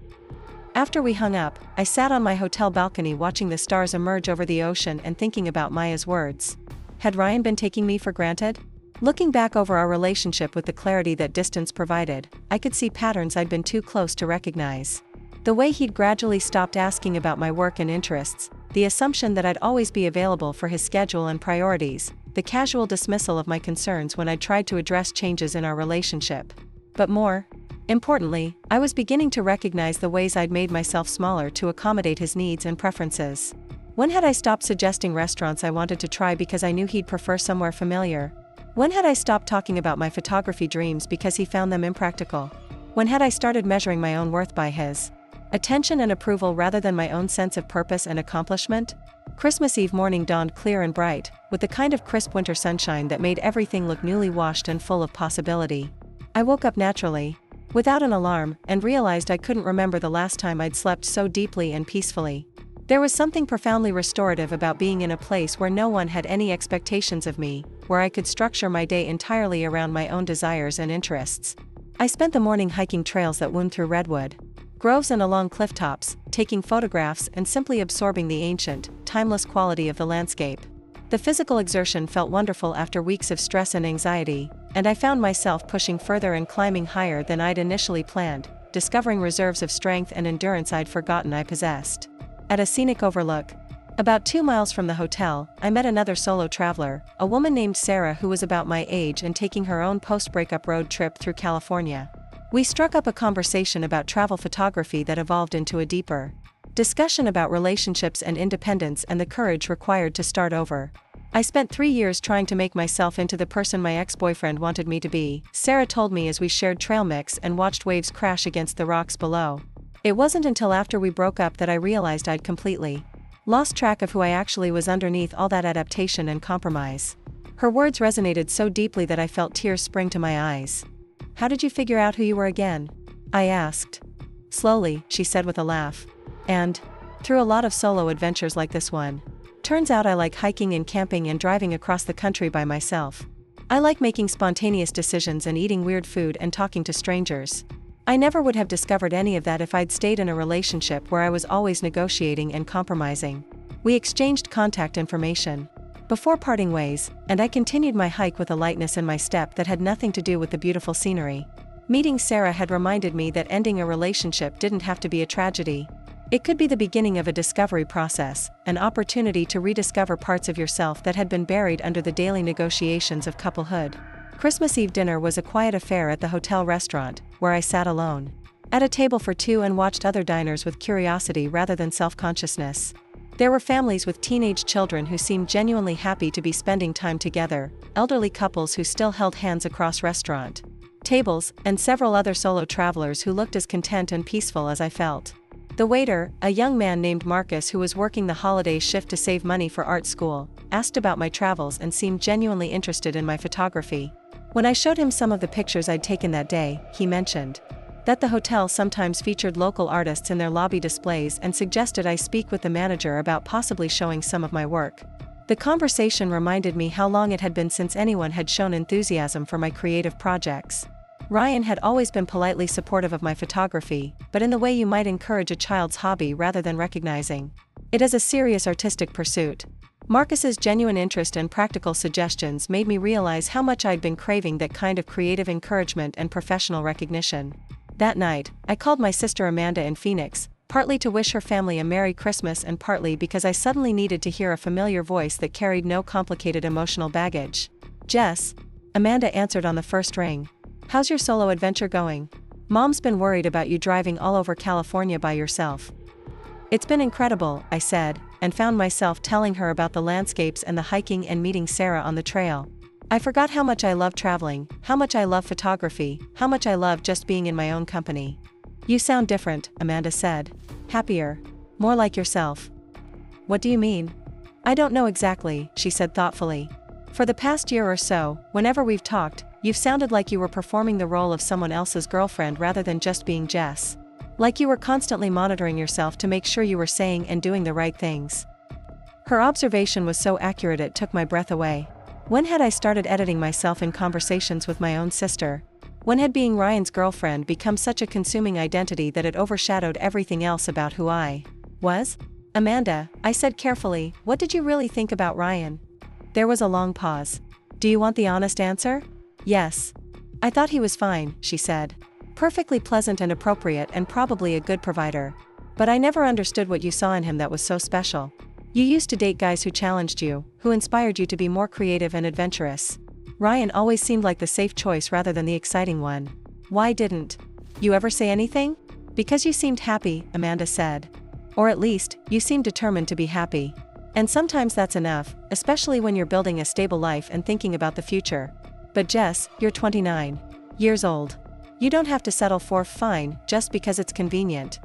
After we hung up, I sat on my hotel balcony watching the stars emerge over the ocean and thinking about Maya's words. Had Ryan been taking me for granted? Looking back over our relationship with the clarity that distance provided, I could see patterns I'd been too close to recognize. The way he'd gradually stopped asking about my work and interests, the assumption that I'd always be available for his schedule and priorities, the casual dismissal of my concerns when I tried to address changes in our relationship. But more importantly, I was beginning to recognize the ways I'd made myself smaller to accommodate his needs and preferences. When had I stopped suggesting restaurants I wanted to try because I knew he'd prefer somewhere familiar? When had I stopped talking about my photography dreams because he found them impractical? When had I started measuring my own worth by his attention and approval rather than my own sense of purpose and accomplishment? Christmas Eve morning dawned clear and bright, with the kind of crisp winter sunshine that made everything look newly washed and full of possibility. I woke up naturally, without an alarm, and realized I couldn't remember the last time I'd slept so deeply and peacefully. There was something profoundly restorative about being in a place where no one had any expectations of me, where I could structure my day entirely around my own desires and interests. I spent the morning hiking trails that wound through redwood groves and along cliff tops, taking photographs and simply absorbing the ancient, timeless quality of the landscape. The physical exertion felt wonderful after weeks of stress and anxiety, and I found myself pushing further and climbing higher than I'd initially planned, discovering reserves of strength and endurance I'd forgotten I possessed. At a scenic overlook, about 2 miles from the hotel, I met another solo traveler, a woman named Sarah who was about my age and taking her own post-breakup road trip through California. We struck up a conversation about travel photography that evolved into a deeper discussion about relationships and independence and the courage required to start over. "I spent 3 years trying to make myself into the person my ex-boyfriend wanted me to be," Sarah told me as we shared trail mix and watched waves crash against the rocks below. "It wasn't until after we broke up that I realized I'd completely Lost track of who I actually was underneath all that adaptation and compromise. Her words resonated so deeply that I felt tears spring to my eyes. How did you figure out who you were again? I asked. Slowly, she said with a laugh. And through a lot of solo adventures like this one. Turns out I like hiking and camping and driving across the country by myself. I like making spontaneous decisions and eating weird food and talking to strangers. I never would have discovered any of that if I'd stayed in a relationship where I was always negotiating and compromising. We exchanged contact information before parting ways, and I continued my hike with a lightness in my step that had nothing to do with the beautiful scenery. Meeting Sarah had reminded me that ending a relationship didn't have to be a tragedy. It could be the beginning of a discovery process, an opportunity to rediscover parts of yourself that had been buried under the daily negotiations of couplehood. Christmas Eve dinner was a quiet affair at the hotel restaurant, where I sat alone at a table for two and watched other diners with curiosity rather than self-consciousness. There were families with teenage children who seemed genuinely happy to be spending time together, elderly couples who still held hands across restaurant tables, and several other solo travelers who looked as content and peaceful as I felt. The waiter, a young man named Marcus who was working the holiday shift to save money for art school, asked about my travels and seemed genuinely interested in my photography. When I showed him some of the pictures I'd taken that day, he mentioned that the hotel sometimes featured local artists in their lobby displays and suggested I speak with the manager about possibly showing some of my work. The conversation reminded me how long it had been since anyone had shown enthusiasm for my creative projects. Ryan had always been politely supportive of my photography, but in the way you might encourage a child's hobby rather than recognizing it as a serious artistic pursuit. Marcus's genuine interest and practical suggestions made me realize how much I'd been craving that kind of creative encouragement and professional recognition. That night, I called my sister Amanda in Phoenix, partly to wish her family a Merry Christmas and partly because I suddenly needed to hear a familiar voice that carried no complicated emotional baggage. Jess, Amanda answered on the first ring. How's your solo adventure going? Mom's been worried about you driving all over California by yourself. It's been incredible, I said, and found myself telling her about the landscapes and the hiking and meeting Sarah on the trail. I forgot how much I love traveling, how much I love photography, how much I love just being in my own company. You sound different, Amanda said. Happier. More like yourself. What do you mean? I don't know exactly, she said thoughtfully. For the past year or so, whenever we've talked, you've sounded like you were performing the role of someone else's girlfriend rather than just being Jess. Like you were constantly monitoring yourself to make sure you were saying and doing the right things. Her observation was so accurate it took my breath away. When had I started editing myself in conversations with my own sister? When had being Ryan's girlfriend become such a consuming identity that it overshadowed everything else about who I was? Amanda, I said carefully, what did you really think about Ryan? There was a long pause. Do you want the honest answer? Yes. I thought he was fine, she said. Perfectly pleasant and appropriate and probably a good provider. But I never understood what you saw in him that was so special. You used to date guys who challenged you, who inspired you to be more creative and adventurous. Ryan always seemed like the safe choice rather than the exciting one. Why didn't you ever say anything? Because you seemed happy, Amanda said. Or at least, you seemed determined to be happy. And sometimes that's enough, especially when you're building a stable life and thinking about the future. But Jess, you're 29 years old. You don't have to settle for fine just because it's convenient.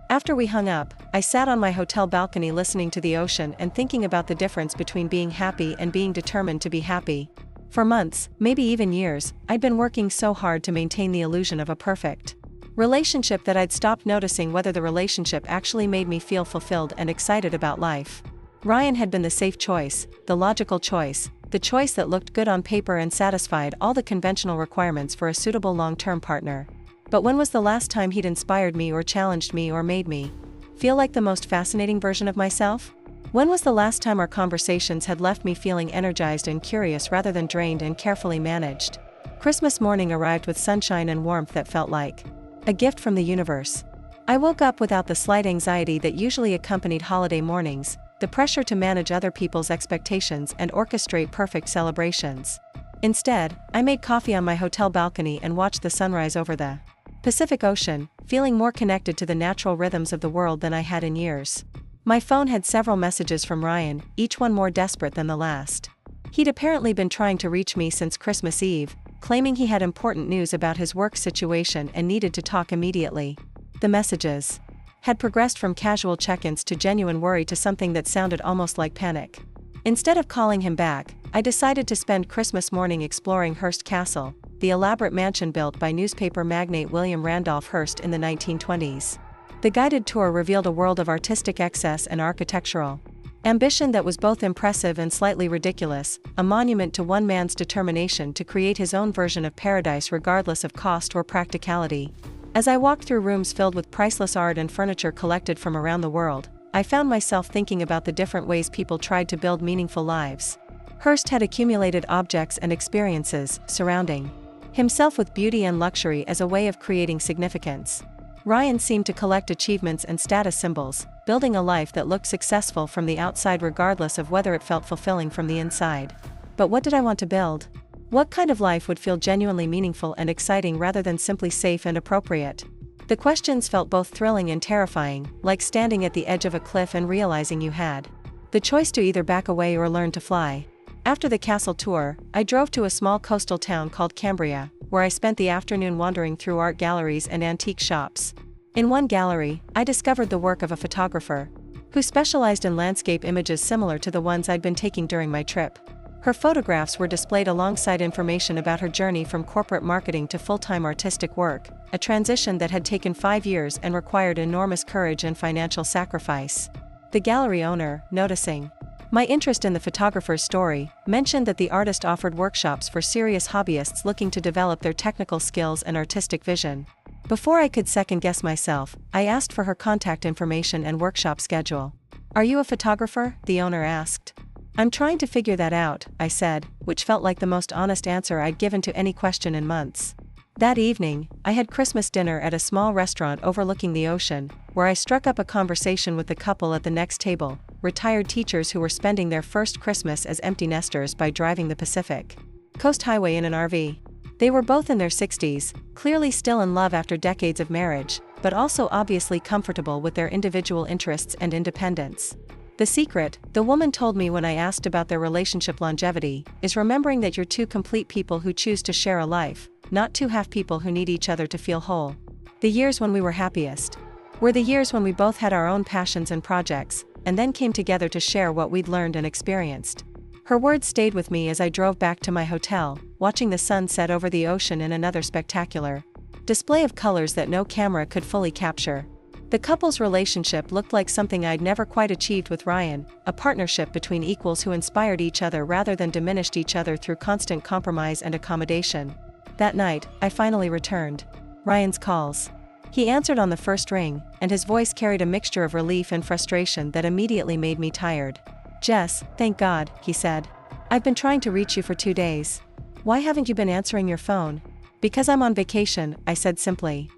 After we hung up, I sat on my hotel balcony listening to the ocean and thinking about the difference between being happy and being determined to be happy. For months, maybe even years, I'd been working so hard to maintain the illusion of a perfect relationship that I'd stopped noticing whether the relationship actually made me feel fulfilled and excited about life. Ryan had been the safe choice, the logical choice, the choice that looked good on paper and satisfied all the conventional requirements for a suitable long-term partner. But when was the last time he'd inspired me or challenged me or made me feel like the most fascinating version of myself? When was the last time our conversations had left me feeling energized and curious rather than drained and carefully managed? Christmas morning arrived with sunshine and warmth that felt like a gift from the universe. I woke up without the slight anxiety that usually accompanied holiday mornings, the pressure to manage other people's expectations and orchestrate perfect celebrations. Instead, I made coffee on my hotel balcony and watched the sunrise over the Pacific Ocean, feeling more connected to the natural rhythms of the world than I had in years. My phone had several messages from Ryan, each one more desperate than the last. He'd apparently been trying to reach me since Christmas Eve, claiming he had important news about his work situation and needed to talk immediately. The messages had progressed from casual check-ins to genuine worry to something that sounded almost like panic. Instead of calling him back, I decided to spend Christmas morning exploring Hearst Castle, the elaborate mansion built by newspaper magnate William Randolph Hearst in the 1920s. The guided tour revealed a world of artistic excess and architectural ambition that was both impressive and slightly ridiculous, a monument to one man's determination to create his own version of paradise regardless of cost or practicality. As I walked through rooms filled with priceless art and furniture collected from around the world, I found myself thinking about the different ways people tried to build meaningful lives. Hearst had accumulated objects and experiences, surrounding himself with beauty and luxury as a way of creating significance. Ryan seemed to collect achievements and status symbols, building a life that looked successful from the outside regardless of whether it felt fulfilling from the inside. But what did I want to build? What kind of life would feel genuinely meaningful and exciting rather than simply safe and appropriate? The questions felt both thrilling and terrifying, like standing at the edge of a cliff and realizing you had the choice to either back away or learn to fly. After the castle tour, I drove to a small coastal town called Cambria, where I spent the afternoon wandering through art galleries and antique shops. In one gallery, I discovered the work of a photographer who specialized in landscape images similar to the ones I'd been taking during my trip. Her photographs were displayed alongside information about her journey from corporate marketing to full-time artistic work, a transition that had taken 5 years and required enormous courage and financial sacrifice. The gallery owner, noticing my interest in the photographer's story, mentioned that the artist offered workshops for serious hobbyists looking to develop their technical skills and artistic vision. Before I could second-guess myself, I asked for her contact information and workshop schedule. "Are you a photographer?" the owner asked. "I'm trying to figure that out," I said, which felt like the most honest answer I'd given to any question in months. That evening, I had Christmas dinner at a small restaurant overlooking the ocean, where I struck up a conversation with the couple at the next table, retired teachers who were spending their first Christmas as empty nesters by driving the Pacific Coast Highway in an RV. They were both in their 60s, clearly still in love after decades of marriage, but also obviously comfortable with their individual interests and independence. The secret, the woman told me when I asked about their relationship longevity, is remembering that you're two complete people who choose to share a life, not two half people who need each other to feel whole. The years when we were happiest were the years when we both had our own passions and projects, and then came together to share what we'd learned and experienced. Her words stayed with me as I drove back to my hotel, watching the sun set over the ocean in another spectacular display of colors that no camera could fully capture. The couple's relationship looked like something I'd never quite achieved with Ryan, a partnership between equals who inspired each other rather than diminished each other through constant compromise and accommodation. That night, I finally returned Ryan's calls. He answered on the first ring, and his voice carried a mixture of relief and frustration that immediately made me tired. "Jess, thank God," he said. "I've been trying to reach you for 2 days. Why haven't you been answering your phone?" "Because I'm on vacation," I said simply.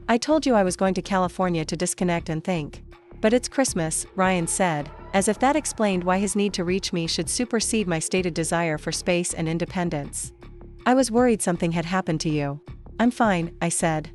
"I told you I was going to California to disconnect and think." "But it's Christmas," Ryan said, as if that explained why his need to reach me should supersede my stated desire for space and independence. "I was worried something had happened to you." "I'm fine," I said.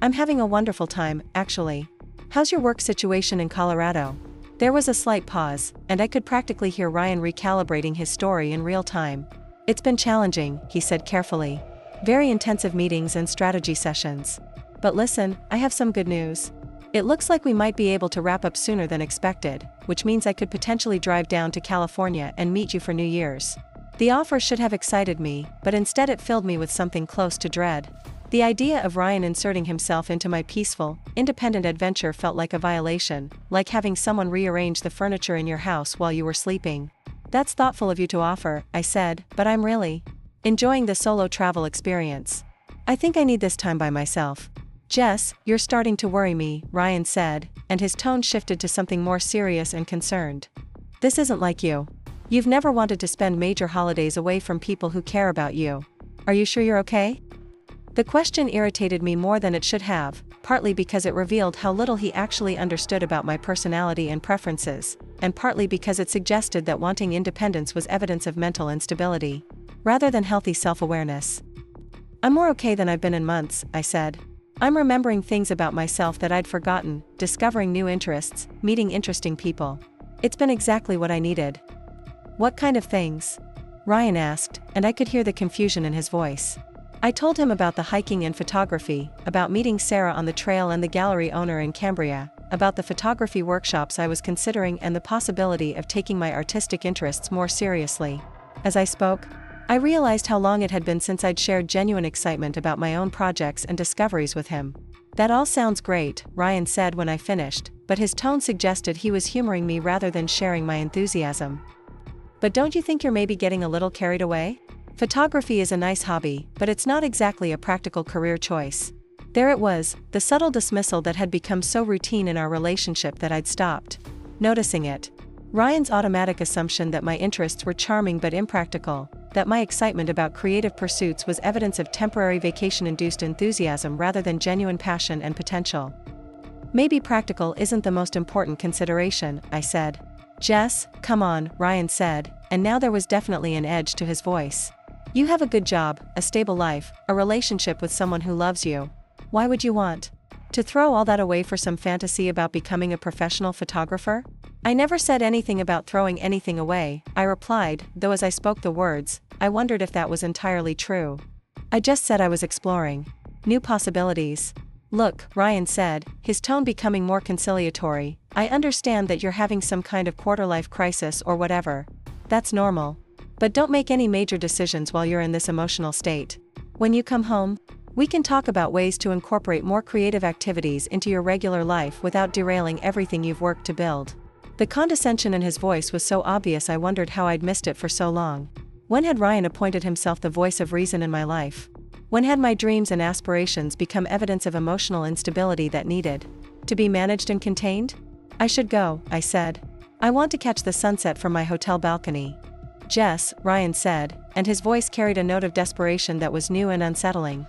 "I'm having a wonderful time, actually. How's your work situation in Colorado?" There was a slight pause, and I could practically hear Ryan recalibrating his story in real time. "It's been challenging," he said carefully. "Very intensive meetings and strategy sessions. But listen, I have some good news. It looks like we might be able to wrap up sooner than expected, which means I could potentially drive down to California and meet you for New Year's." The offer should have excited me, but instead it filled me with something close to dread. The idea of Ryan inserting himself into my peaceful, independent adventure felt like a violation, like having someone rearrange the furniture in your house while you were sleeping. "That's thoughtful of you to offer," I said, "but I'm really enjoying the solo travel experience. I think I need this time by myself." "Jess, you're starting to worry me," Ryan said, and his tone shifted to something more serious and concerned. "This isn't like you. You've never wanted to spend major holidays away from people who care about you. Are you sure you're okay?" The question irritated me more than it should have, partly because it revealed how little he actually understood about my personality and preferences, and partly because it suggested that wanting independence was evidence of mental instability, rather than healthy self-awareness. "I'm more okay than I've been in months," I said. "I'm remembering things about myself that I'd forgotten, discovering new interests, meeting interesting people. It's been exactly what I needed." "What kind of things?" Ryan asked, and I could hear the confusion in his voice. I told him about the hiking and photography, about meeting Sarah on the trail and the gallery owner in Cambria, about the photography workshops I was considering and the possibility of taking my artistic interests more seriously. As I spoke, I realized how long it had been since I'd shared genuine excitement about my own projects and discoveries with him. "That all sounds great," Ryan said when I finished, but his tone suggested he was humoring me rather than sharing my enthusiasm. "But don't you think you're maybe getting a little carried away? Photography is a nice hobby, but it's not exactly a practical career choice." There it was, the subtle dismissal that had become so routine in our relationship that I'd stopped noticing it. Ryan's automatic assumption that my interests were charming but impractical, that my excitement about creative pursuits was evidence of temporary vacation-induced enthusiasm rather than genuine passion and potential. "Maybe practical isn't the most important consideration," I said. "Jess, come on," Ryan said, and now there was definitely an edge to his voice. "You have a good job, a stable life, a relationship with someone who loves you. Why would you want to throw all that away for some fantasy about becoming a professional photographer?" "I never said anything about throwing anything away," I replied, though as I spoke the words, I wondered if that was entirely true. "I just said I was exploring new possibilities." "Look," Ryan said, his tone becoming more conciliatory, "I understand that you're having some kind of quarter-life crisis or whatever. That's normal. But don't make any major decisions while you're in this emotional state. When you come home, we can talk about ways to incorporate more creative activities into your regular life without derailing everything you've worked to build." The condescension in his voice was so obvious I wondered how I'd missed it for so long. When had Ryan appointed himself the voice of reason in my life? When had my dreams and aspirations become evidence of emotional instability that needed to be managed and contained? "I should go," I said. "I want to catch the sunset from my hotel balcony." "Jess," Ryan said, and his voice carried a note of desperation that was new and unsettling.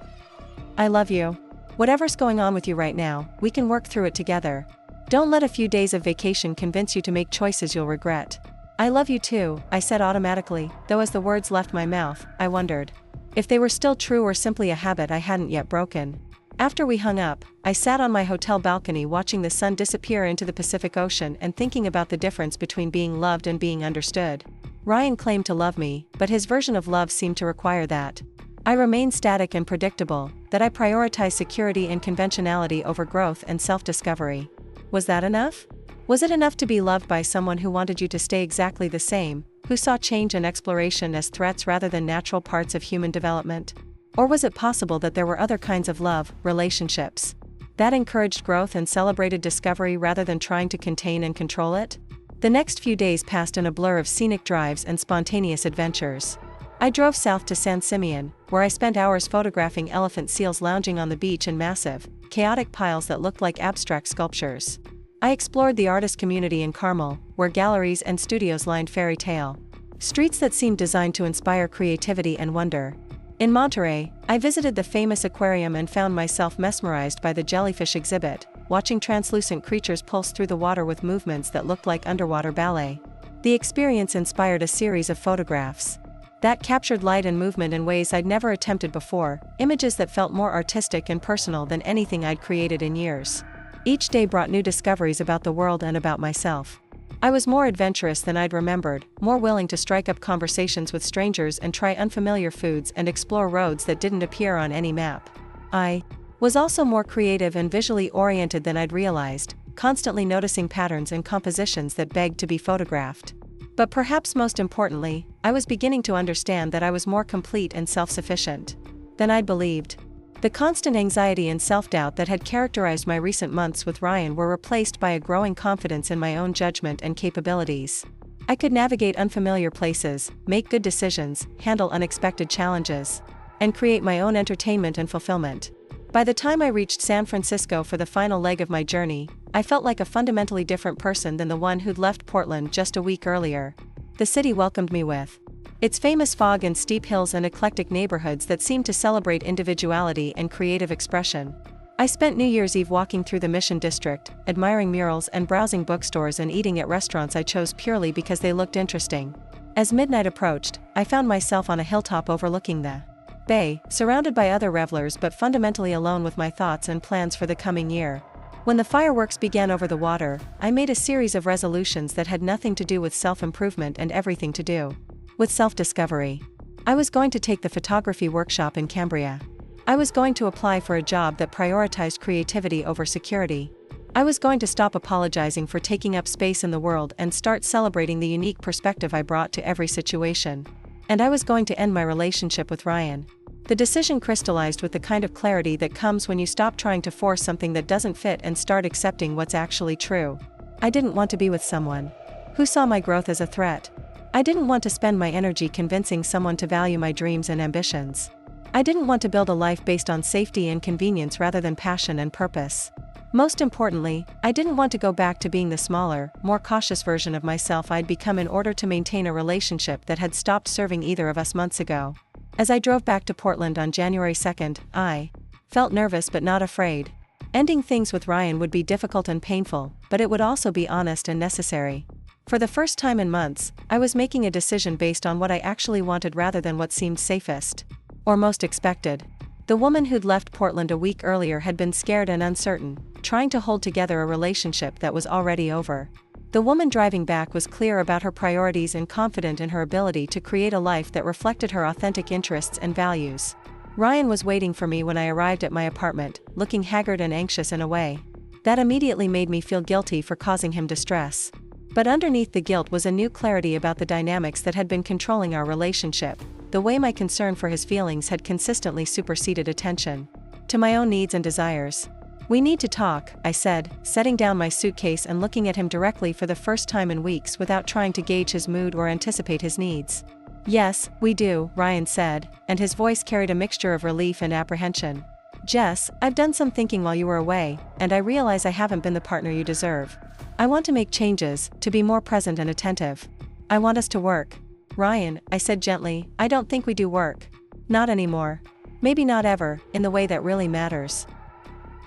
"I love you. Whatever's going on with you right now, we can work through it together. Don't let a few days of vacation convince you to make choices you'll regret." "I love you too," I said automatically, though as the words left my mouth, I wondered if they were still true or simply a habit I hadn't yet broken. After we hung up, I sat on my hotel balcony watching the sun disappear into the Pacific Ocean and thinking about the difference between being loved and being understood. Ryan claimed to love me, but his version of love seemed to require that I remain static and predictable, that I prioritize security and conventionality over growth and self-discovery. Was that enough? Was it enough to be loved by someone who wanted you to stay exactly the same, who saw change and exploration as threats rather than natural parts of human development? Or was it possible that there were other kinds of love, relationships, that encouraged growth and celebrated discovery rather than trying to contain and control it? The next few days passed in a blur of scenic drives and spontaneous adventures. I drove south to San Simeon, where I spent hours photographing elephant seals lounging on the beach in massive, chaotic piles that looked like abstract sculptures. I explored the artist community in Carmel, where galleries and studios lined fairy tale streets that seemed designed to inspire creativity and wonder. In Monterey, I visited the famous aquarium and found myself mesmerized by the jellyfish exhibit, watching translucent creatures pulse through the water with movements that looked like underwater ballet. The experience inspired a series of photographs that captured light and movement in ways I'd never attempted before, images that felt more artistic and personal than anything I'd created in years. Each day brought new discoveries about the world and about myself. I was more adventurous than I'd remembered, more willing to strike up conversations with strangers and try unfamiliar foods and explore roads that didn't appear on any map. I was also more creative and visually oriented than I'd realized, constantly noticing patterns and compositions that begged to be photographed. But perhaps most importantly, I was beginning to understand that I was more complete and self-sufficient than I'd believed. The constant anxiety and self-doubt that had characterized my recent months with Ryan were replaced by a growing confidence in my own judgment and capabilities. I could navigate unfamiliar places, make good decisions, handle unexpected challenges, and create my own entertainment and fulfillment. By the time I reached San Francisco for the final leg of my journey, I felt like a fundamentally different person than the one who'd left Portland just a week earlier. The city welcomed me with its famous fog and steep hills and eclectic neighborhoods that seemed to celebrate individuality and creative expression. I spent New Year's Eve walking through the Mission District, admiring murals and browsing bookstores and eating at restaurants I chose purely because they looked interesting. As midnight approached, I found myself on a hilltop overlooking the bay, surrounded by other revelers but fundamentally alone with my thoughts and plans for the coming year. When the fireworks began over the water, I made a series of resolutions that had nothing to do with self-improvement and everything to do with self-discovery. I was going to take the photography workshop in Cambria. I was going to apply for a job that prioritized creativity over security. I was going to stop apologizing for taking up space in the world and start celebrating the unique perspective I brought to every situation. And I was going to end my relationship with Ryan. The decision crystallized with the kind of clarity that comes when you stop trying to force something that doesn't fit and start accepting what's actually true. I didn't want to be with someone who saw my growth as a threat. I didn't want to spend my energy convincing someone to value my dreams and ambitions. I didn't want to build a life based on safety and convenience rather than passion and purpose. Most importantly, I didn't want to go back to being the smaller, more cautious version of myself I'd become in order to maintain a relationship that had stopped serving either of us months ago. As I drove back to Portland on January 2nd, I felt nervous but not afraid. Ending things with Ryan would be difficult and painful, but it would also be honest and necessary. For the first time in months, I was making a decision based on what I actually wanted rather than what seemed safest or most expected. The woman who'd left Portland a week earlier had been scared and uncertain, trying to hold together a relationship that was already over. The woman driving back was clear about her priorities and confident in her ability to create a life that reflected her authentic interests and values. Ryan was waiting for me when I arrived at my apartment, looking haggard and anxious in a way that immediately made me feel guilty for causing him distress. But underneath the guilt was a new clarity about the dynamics that had been controlling our relationship, the way my concern for his feelings had consistently superseded attention to my own needs and desires. "We need to talk," I said, setting down my suitcase and looking at him directly for the first time in weeks without trying to gauge his mood or anticipate his needs. "Yes, we do," Ryan said, and his voice carried a mixture of relief and apprehension. "Jess, I've done some thinking while you were away, and I realize I haven't been the partner you deserve. I want to make changes, to be more present and attentive. I want us to work." "Ryan," I said gently, "I don't think we do work. Not anymore. Maybe not ever, in the way that really matters."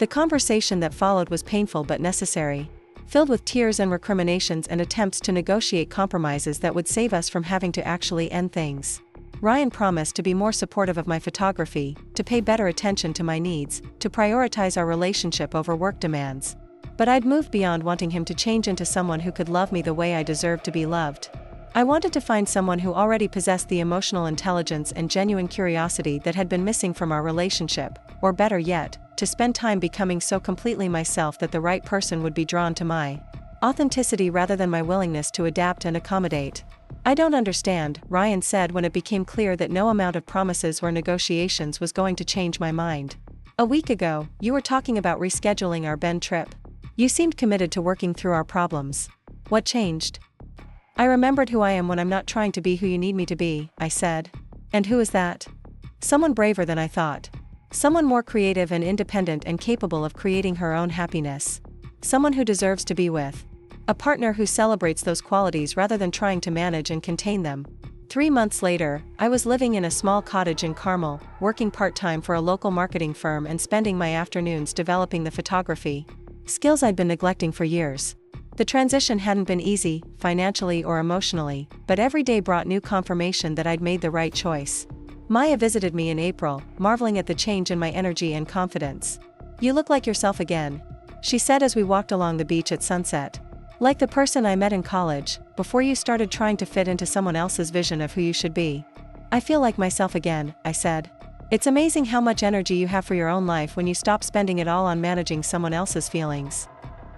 The conversation that followed was painful but necessary, filled with tears and recriminations and attempts to negotiate compromises that would save us from having to actually end things. Ryan promised to be more supportive of my photography, to pay better attention to my needs, to prioritize our relationship over work demands. But I'd moved beyond wanting him to change into someone who could love me the way I deserved to be loved. I wanted to find someone who already possessed the emotional intelligence and genuine curiosity that had been missing from our relationship, or better yet, to spend time becoming so completely myself that the right person would be drawn to my authenticity rather than my willingness to adapt and accommodate. "I don't understand," Ryan said when it became clear that no amount of promises or negotiations was going to change my mind. "A week ago, you were talking about rescheduling our Bend trip. You seemed committed to working through our problems. What changed?" "I remembered who I am when I'm not trying to be who you need me to be," I said. "And who is that?" "Someone braver than I thought. Someone more creative and independent and capable of creating her own happiness. Someone who deserves to be with. A partner who celebrates those qualities rather than trying to manage and contain them." 3 months later, I was living in a small cottage in Carmel, working part-time for a local marketing firm and spending my afternoons developing the photography skills I'd been neglecting for years. The transition hadn't been easy, financially or emotionally, but every day brought new confirmation that I'd made the right choice. Maya visited me in April, marveling at the change in my energy and confidence. "You look like yourself again," she said as we walked along the beach at sunset. "Like the person I met in college, before you started trying to fit into someone else's vision of who you should be." "I feel like myself again," I said. "It's amazing how much energy you have for your own life when you stop spending it all on managing someone else's feelings."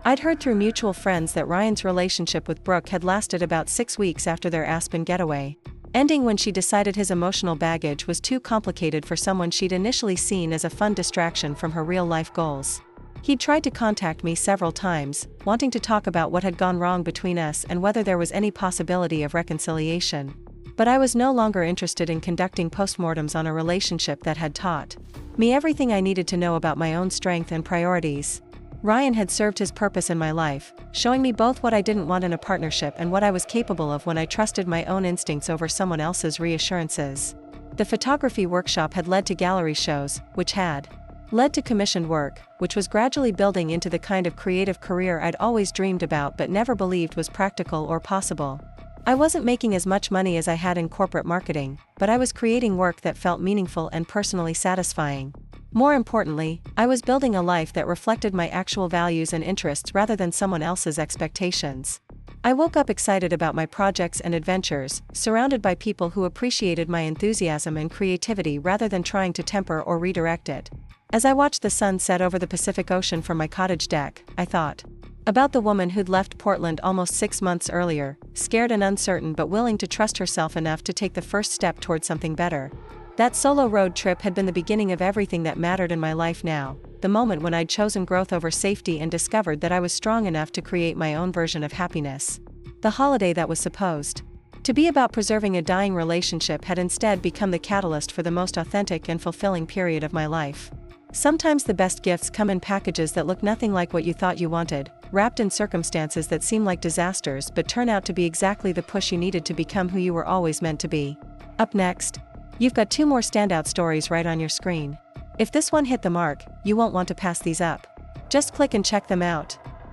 I'd heard through mutual friends that Ryan's relationship with Brooke had lasted about 6 weeks after their Aspen getaway, ending when she decided his emotional baggage was too complicated for someone she'd initially seen as a fun distraction from her real-life goals. He'd tried to contact me several times, wanting to talk about what had gone wrong between us and whether there was any possibility of reconciliation. But I was no longer interested in conducting postmortems on a relationship that had taught me everything I needed to know about my own strength and priorities. Ryan had served his purpose in my life, showing me both what I didn't want in a partnership and what I was capable of when I trusted my own instincts over someone else's reassurances. The photography workshop had led to gallery shows, which had led to commissioned work, which was gradually building into the kind of creative career I'd always dreamed about but never believed was practical or possible. I wasn't making as much money as I had in corporate marketing, but I was creating work that felt meaningful and personally satisfying. More importantly, I was building a life that reflected my actual values and interests rather than someone else's expectations. I woke up excited about my projects and adventures, surrounded by people who appreciated my enthusiasm and creativity rather than trying to temper or redirect it. As I watched the sun set over the Pacific Ocean from my cottage deck, I thought about the woman who'd left Portland almost 6 months earlier, scared and uncertain but willing to trust herself enough to take the first step toward something better. That solo road trip had been the beginning of everything that mattered in my life now, the moment when I'd chosen growth over safety and discovered that I was strong enough to create my own version of happiness. The holiday that was supposed to be about preserving a dying relationship had instead become the catalyst for the most authentic and fulfilling period of my life. Sometimes the best gifts come in packages that look nothing like what you thought you wanted, wrapped in circumstances that seem like disasters but turn out to be exactly the push you needed to become who you were always meant to be. Up next, you've got 2 more standout stories right on your screen. If this one hit the mark, you won't want to pass these up. Just click and check them out.